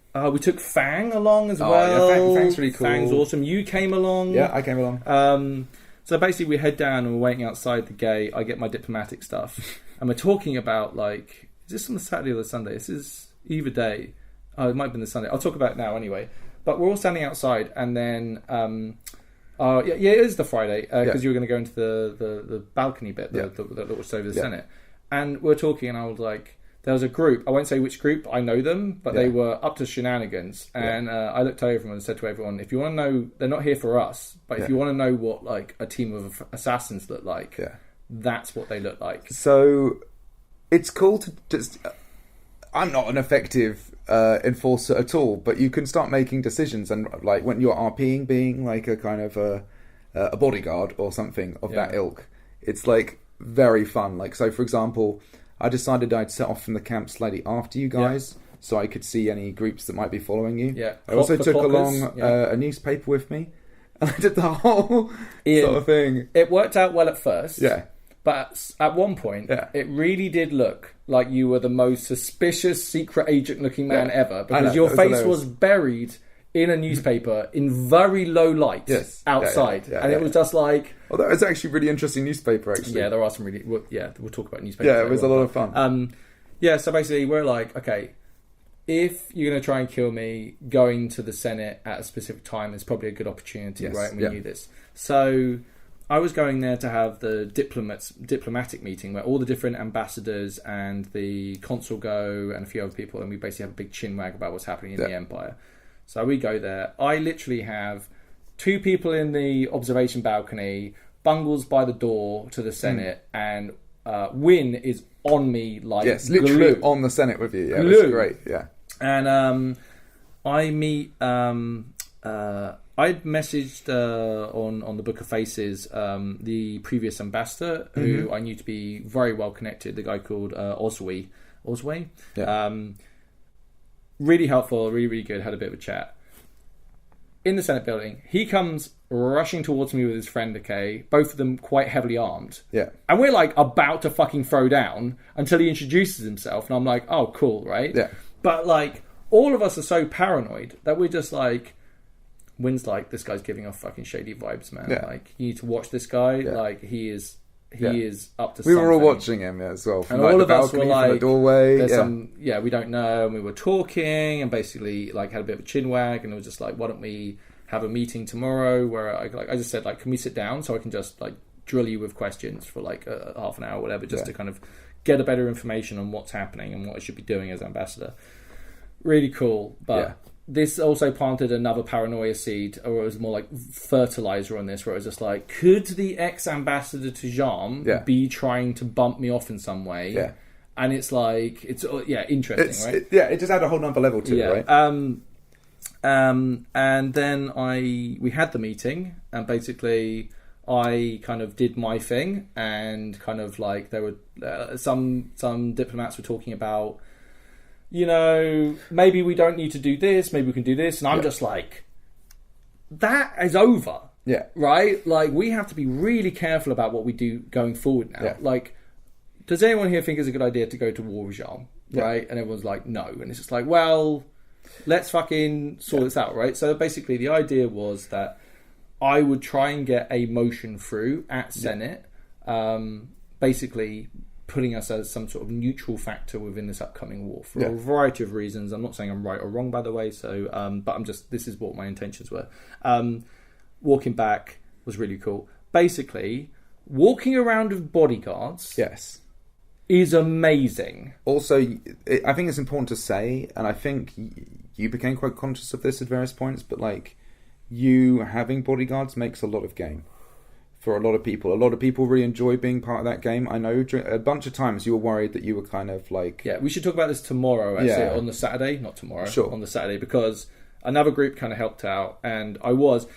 Fang along as well. Fang's really cool. Fang's awesome. You came along. Yeah, I came along. So basically we head down and we're waiting outside the gate. I get my diplomatic stuff. And we're talking about like, is this on the Saturday or the Sunday? This is either day. Oh, it might have been the Sunday. I'll talk about it now anyway. But we're all standing outside, and then it is the Friday because you were going to go into the balcony bit that was over the Senate, and we're talking, and I was like, there was a group. I won't say which group. I know them, but they were up to shenanigans, and I looked over and said to everyone, if you want to know, they're not here for us, but if you want to know what like a team of assassins look like, that's what they look like. So it's cool to just. I'm not an effective enforcer at all, but you can start making decisions, and like when you're RPing, being like a kind of a bodyguard or something of that ilk, it's like very fun. Like, so for example, I decided I'd set off from the camp slightly after you guys, so I could see any groups that might be following you. I also took along a newspaper with me, and I did the whole sort of thing. It worked out well at first. But at one point, it really did look like you were the most suspicious secret agent looking man ever, because your face was buried in a newspaper in very low light outside. It was just like... Oh, that was actually a really interesting newspaper, actually. Yeah, there are some really... we'll talk about newspapers. Yeah, it was a lot of fun. So basically we're like, okay, if you're going to try and kill me, going to the Senate at a specific time is probably a good opportunity, right? And we knew this. So... I was going there to have the diplomatic meeting where all the different ambassadors and the consul go and a few other people, and we basically have a big chinwag about what's happening in the Empire. So we go there. I literally have 2 people in the observation balcony, Bungles by the door to the Senate, and Win is on me like literally glue. on the Senate with you. Yeah, it was great. Yeah, and I meet. I'd messaged on the Book of Faces the previous ambassador, who I knew to be very well connected. The guy called Oswey. Yeah. Really helpful, really, really good. Had a bit of a chat. In the Senate building, he comes rushing towards me with his friend, okay? Both of them quite heavily armed. Yeah. And we're like about to fucking throw down until he introduces himself. And I'm like, oh, cool, right? Yeah. But like, all of us are so paranoid that we're just like, Wynn's like, this guy's giving off fucking shady vibes, man. Yeah. Like, you need to watch this guy. Yeah. Like, he is up to something. We were all watching him as well. From, and all of us were like, from the doorway. We don't know. And we were talking and basically like had a bit of a chin wag, and it was just like, why don't we have a meeting tomorrow where I just said, like, can we sit down so I can just like drill you with questions for like half an hour or whatever, just to kind of get a better information on what's happening and what I should be doing as ambassador. Really cool. But this also planted another paranoia seed, or it was more like fertilizer on this, where it was just like, could the ex-ambassador to Jean be trying to bump me off in some way? Yeah. And it's like, interesting, right? It just added a whole nother level to it, right? And then we had the meeting, and basically I kind of did my thing, and kind of like there were some diplomats were talking about, you know, maybe we don't need to do this, maybe we can do this. And I'm just like, that is over. Yeah. Right? Like, we have to be really careful about what we do going forward now. Yeah. Like, does anyone here think it's a good idea to go to war with Jean? Right? And everyone's like, no. And it's just like, well, let's fucking sort this out, right? So basically the idea was that I would try and get a motion through at Senate, basically putting us as some sort of neutral factor within this upcoming war for a variety of reasons. I'm not saying I'm right or wrong, by the way. So, but this is what my intentions were. Walking back was really cool. Basically, walking around with bodyguards. Yes. Is amazing. Also, I think it's important to say, and I think you became quite conscious of this at various points, but like, you having bodyguards makes a lot of game. For a lot of people. A lot of people really enjoy being part of that game. I know a bunch of times you were worried that you were kind of like... Yeah, we should talk about this tomorrow, actually, on the Saturday. Not tomorrow, on the Saturday, because another group kind of helped out, and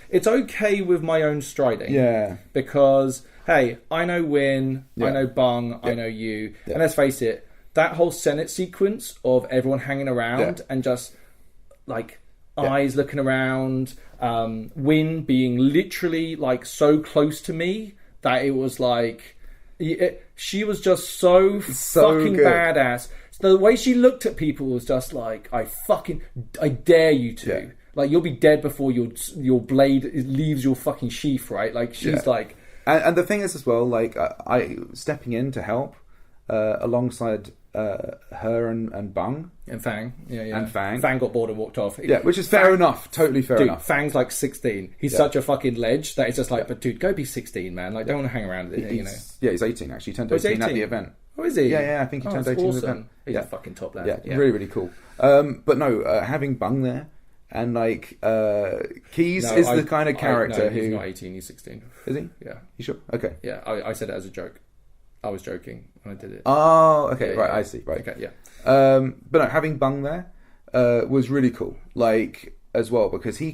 it's okay with my own striding. Yeah. Because, hey, I know Win, I know Bung, I know you, and let's face it, that whole Senate sequence of everyone hanging around and just, like, eyes looking around... Win being literally like so close to me that it was like she was just so fucking good. Badass. So the way she looked at people was just like, I dare you to. Like, you'll be dead before your blade leaves your fucking sheath, right? Like, she's like... And the thing is as well, like, I stepping in to help alongside her and Bung. And Fang. Yeah. And Fang. Fang got bored and walked off. Yeah, which is fair enough. Totally fair enough. Fang's like 16. He's such a fucking ledge that it's just like, but dude, go be 16, man. Like, don't want to hang around with it, you know. Yeah, he's 18, actually. He turned 18 at the event. Oh, is he? Yeah, I think he turned 18 at the event. He's a fucking top lad. Yeah, really, really cool. But no, having Bung there, and like, Keys is the kind of character who... he's not 18, he's 16. Is he? Yeah. You sure? Okay. Yeah, I said it as a joke. I was joking when I did it. Oh, okay, right, I see, right. Okay, yeah. But no, having Bung there was really cool, like, as well, because he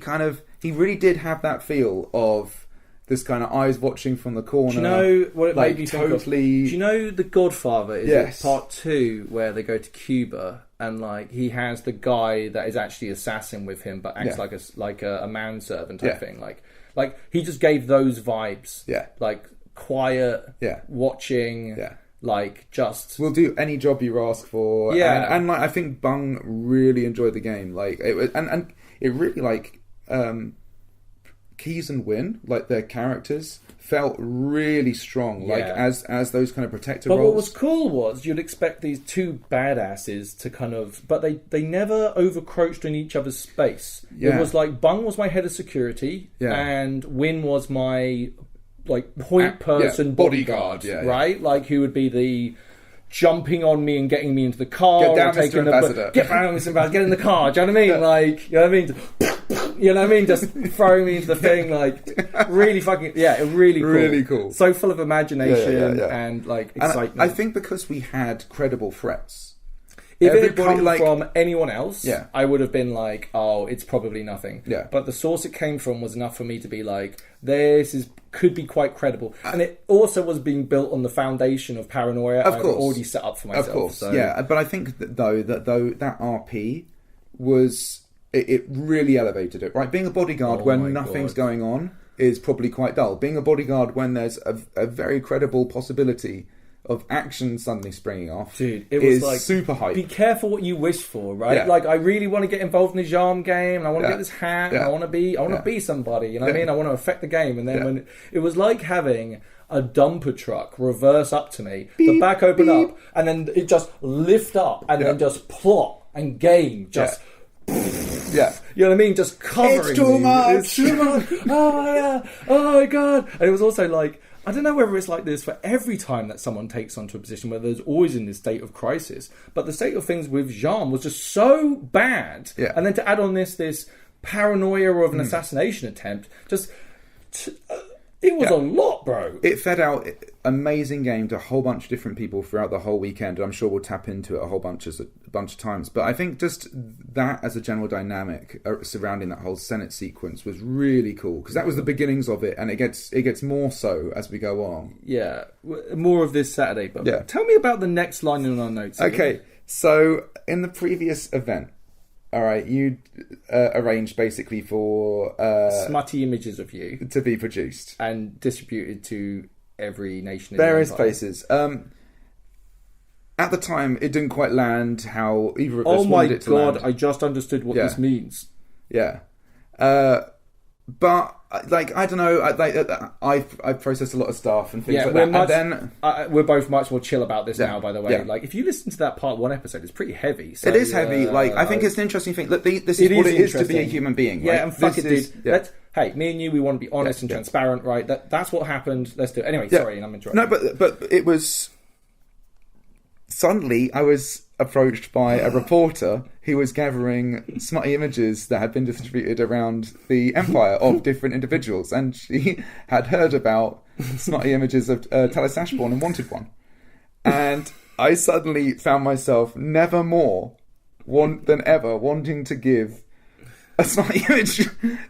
really did have that feel of this kind of eyes watching from the corner. Do you know what it made me think of? Do you know The Godfather? Is it part 2 where they go to Cuba and like he has the guy that is actually assassin with him, but acts like a manservant type thing. Like he just gave those vibes. Yeah. Like quiet. Yeah. Watching. Yeah. Like, just... We'll do any job you ask for. Yeah. And like, I think Bung really enjoyed the game. Like, it was, and it really, like, Keys and Win, like, their characters felt really strong. Like, as those kind of protector roles. But what was cool was, you'd expect these two badasses to kind of... But they never overcroached in each other's space. Yeah. It was like, Bung was my head of security, and Win was my like point person bodyguard, right? Like who would be the jumping on me and getting me into the car, get down, Mr. Ambassador. Get down, Mr. Ambassador. Get in the car. Do you know what I mean? Like, you know what I mean? You know what I mean? Just throwing me into the thing, like really fucking really cool. Really cool. So full of imagination and like excitement. And I think because we had credible threats. If it had come from anyone else, I would have been like, oh, it's probably nothing. Yeah. But the source it came from was enough for me to be like, could be quite credible. And it also was being built on the foundation of paranoia I've already set up for myself. Of course, so. yeah. But I think that that RP was, it really elevated it, right? Being a bodyguard when nothing's going on is probably quite dull. Being a bodyguard when there's a very credible possibility of action suddenly springing off, dude, it was like super hype. Be careful what you wish for, right? Yeah. Like I really want to get involved in the Jarm game, and I want to get this hat, and I want to be somebody. You know what I mean? I want to affect the game, and then when it was like having a dumper truck reverse up to me, the back open up, and then it just lift up, and then just plot and game just. Yeah, you know what I mean? Just covering. It's too much. It's too much. Oh my god! And it was also like. I don't know whether it's like this for every time that someone takes onto a position where there's always in this state of crisis. But the state of things with Jarm was just so bad. Yeah. And then to add on this paranoia of an assassination attempt, it was a lot, bro. It fed out amazing game to a whole bunch of different people throughout the whole weekend. And I'm sure we'll tap into it a bunch of times. But I think just that as a general dynamic surrounding that whole Senate sequence was really cool. Because that was the beginnings of it. And it gets more so as we go on. Yeah. More of this Saturday. But tell me about the next line in our notes. Okay. So in the previous event, all right, you arranged basically for smutty images of you to be produced and distributed to every nation. Various places. At the time, it didn't quite land how either of us wanted it to land. Oh my god! I just understood what this means. Yeah, but like I don't know. I've processed a lot of stuff and things like that. And then we're both much more chill about this now. By the way, like if you listen to that part 1 episode, it's pretty heavy. So, it is heavy. Like I think it's an interesting thing. Look, this is what it is to be a human being. Right? Yeah, and fuck it, dude. Hey, me and you, we want to be honest and transparent, right? That's what happened. Let's do it. Anyway, sorry, and I'm interrupting. No, but it was. Suddenly, I was approached by a reporter who was gathering smutty images that had been distributed around the empire of different individuals, and she had heard about smutty images of Talis Ashbourne and wanted one. And I suddenly found myself never more than ever wanting to give a smutty image,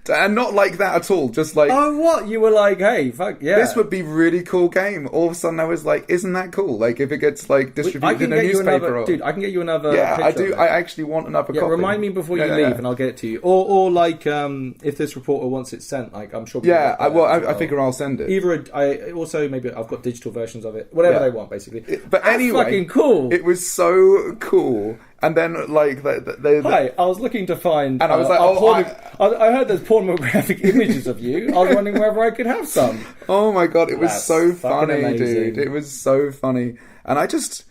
and not like that at all. Just like, oh, what you were like? Hey, fuck yeah, this would be really cool game. All of a sudden, I was like, isn't that cool? Like if it gets like distributed in a newspaper, dude, I can get you another. Yeah, I do. I actually want another copy. Remind me before you leave, and I'll get it to you. Or like, if this reporter wants it sent, like I'm sure. I figure I'll send it. Either maybe I've got digital versions of it, whatever they want, basically. But anyway, fucking cool. It was so cool. And then, like, hi, I was looking to find. And I was like, I heard there's pornographic images of you. I was wondering whether I could have some. Oh my god, it was so funny, amazing. Dude. It was so funny. And I just,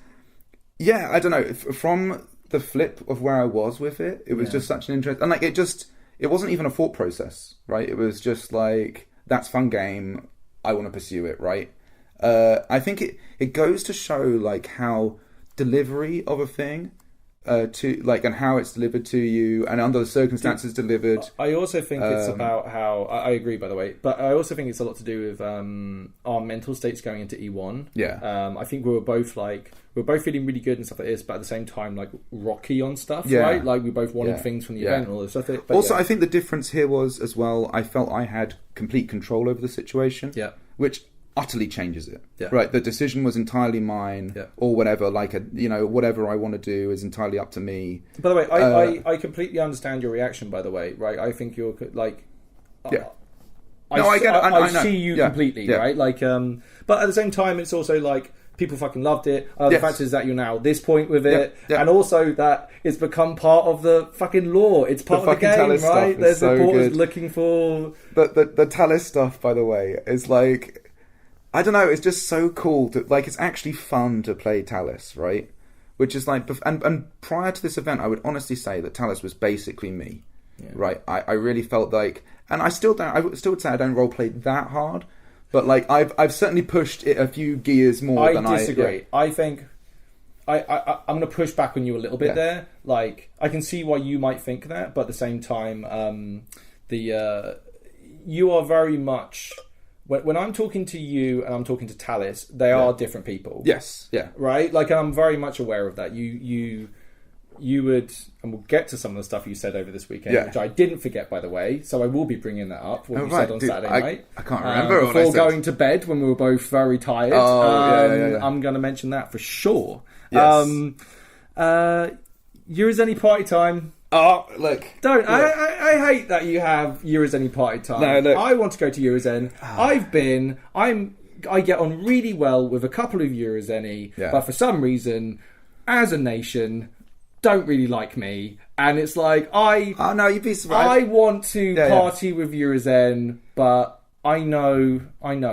I don't know, from the flip of where I was with it, it was just such an interest. And like, it wasn't even a thought process, right? It was just like, that's fun game. I want to pursue it, right? I think it goes to show like how delivery of a thing. And how it's delivered to you and under the circumstances delivered. I also think it's about how I agree, by the way, but I also think it's a lot to do with our mental states going into E1. Yeah. I think we were both feeling really good and stuff like this, but at the same time like rocky on stuff, right? Like we both wanted things from the event and all this stuff. Also, I think the difference here was as well, I felt I had complete control over the situation. Yeah. Which utterly changes it. Yeah. Right, the decision was entirely mine, or whatever. Like whatever I want to do is entirely up to me. By the way, I completely understand your reaction. By the way, right? I think you're like, I get it. I see you completely, right? Like, but at the same time, it's also like people fucking loved it. The fact is that you're now at this point with it, and also that it's become part of the fucking lore. It's part of the game, right? There's reporters looking for the Talis stuff. By the way, is like. I don't know, it's just so cool like it's actually fun to play Talis, right? Which is like, and prior to this event, I would honestly say that Talis was basically me, right? I really felt like, and I still would say I don't roleplay that hard, But like I've certainly pushed it a few gears more than I disagree. I think I'm going to push back on you a little bit there. Like, I can see why you might think that, but at the same time, you are very much... When I'm talking to you and I'm talking to Talis, they are different people. Yes, yeah. Right? Like, and I'm very much aware of that. You would... And we'll get to some of the stuff you said over this weekend, which I didn't forget, by the way, so I will be bringing that up, what you said on Saturday night. I can't remember what I before said. going to bed, when we were both very tired. Yeah. I'm going to mention that for sure. Yes. Euros Party Time. Oh, look. Don't. I hate that you have Euros Party Time. No, look. I want to go to Euros. I get on really well with a couple of Euros, but for some reason, as a nation, don't really like me. And it's like, oh no, you'd be surprised. I want to party with Euros, but I know,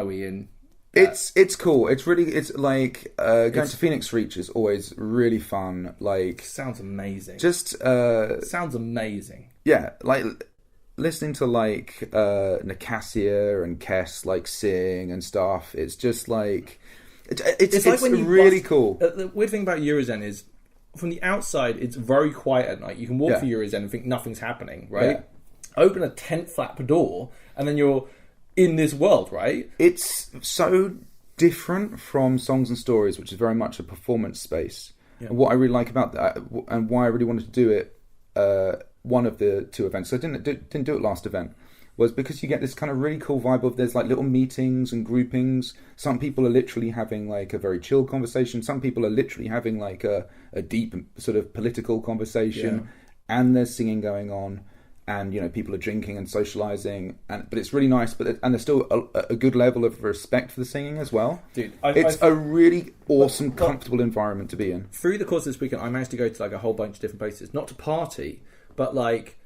Ian. It's cool. It's like going to Phoenix Reach is always really fun. Like, sounds amazing. Just sounds amazing. Yeah, like listening to like Nicasia and Kess like sing and stuff. It's just like it's like when really cool. The weird thing about Eurozen is, from the outside, it's very quiet at night. You can walk through Eurozen and think nothing's happening, right? Yeah. Open a tent flap door, and then you're in this world, right? It's so different from Songs and Stories, which is very much a performance space. Yeah. And what I really like about that, and why I really wanted to do it, one of the two events, so I didn't do it last event, was because you get this kind of really cool vibe of there's like little meetings and groupings. Some people are literally having like a very chill conversation. Some people are literally having like a deep sort of political conversation, and there's singing going on. And, you know, people are drinking and socialising, but it's really nice. And there's still a good level of respect for the singing as well. Dude, it's a really awesome, comfortable environment to be in. Through the course of this weekend, I managed to go to like a whole bunch of different places, not to party, but like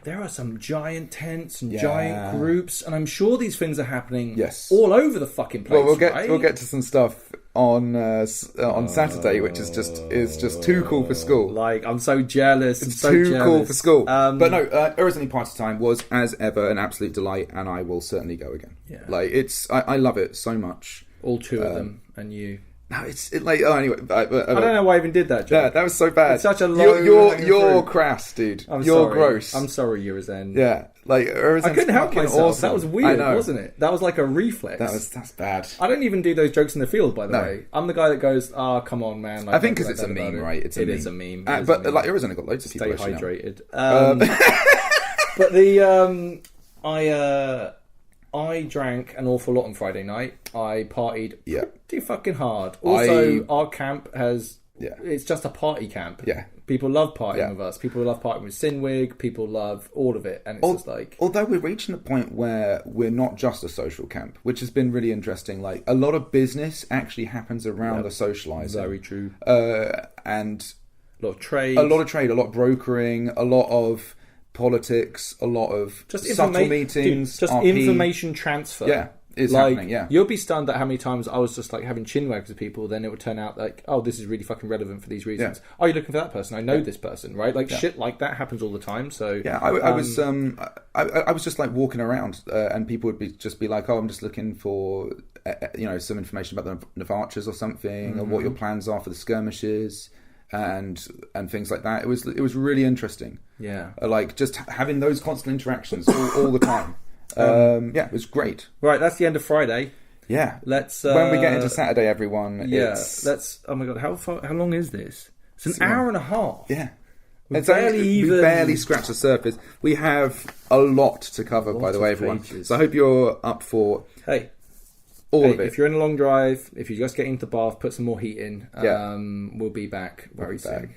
there are some giant tents and giant groups, and I'm sure these things are happening all over the fucking place. Well, we'll get to some stuff on Saturday, which is just too cool for school. Like, I'm so jealous. It's too cool for school. But no, Euros Party Time was, as ever, an absolute delight, and I will certainly go again. Yeah. Like, I love it so much. All two of them, and you. No, anyway. I don't know why I even did that, Joe. Yeah, that was so bad. It's such a low. You're crass, dude. You're gross. I'm sorry, Eurozen. Yeah, like Eurozen's I couldn't help myself. Awesome. That was weird, wasn't it? That was like a reflex. That's bad. I don't even do those jokes in the field, by the way. I'm the guy that goes, come on, man. Like, I think because it's a meme, right? It is a meme. But like Eurozen got loads of people. Stay hydrated. But the I drank an awful lot on Friday night. I partied pretty fucking hard. Also, our camp has... It's just a party camp. Yeah. People love partying with us. People love partying with Sinwig. People love all of it. And it's just like... Although we're reaching the point where we're not just a social camp, which has been really interesting. Like, a lot of business actually happens around the socialising. Very true. And... A lot of trade. A lot of brokering, a lot of... politics, a lot of just subtle meetings, just RP. Information transfer. Yeah, is happening. Yeah, you'll be stunned at how many times I was just like having chinwags with people. Then it would turn out like, oh, this is really fucking relevant for these reasons. Yeah. Oh, you're looking for that person? I know this person, right? Like shit like that happens all the time. So yeah, I was just like walking around, and people would just be like, oh, I'm just looking for some information about the Navarchas or something, or what your plans are for the skirmishes. And things like that. It was really interesting. Yeah, like just having those constant interactions all the time. It was great. Right, that's the end of Friday. Yeah, let's when we get into Saturday, everyone. Let's. Oh my god, how long is this? It's an hour and a half. Yeah, we barely scratched the surface. We have a lot to cover, by the way, everyone. Pages. So I hope you're up for. All of it. If you're in a long drive, if you're just getting to the bath, put some more heat in. We'll be back very soon.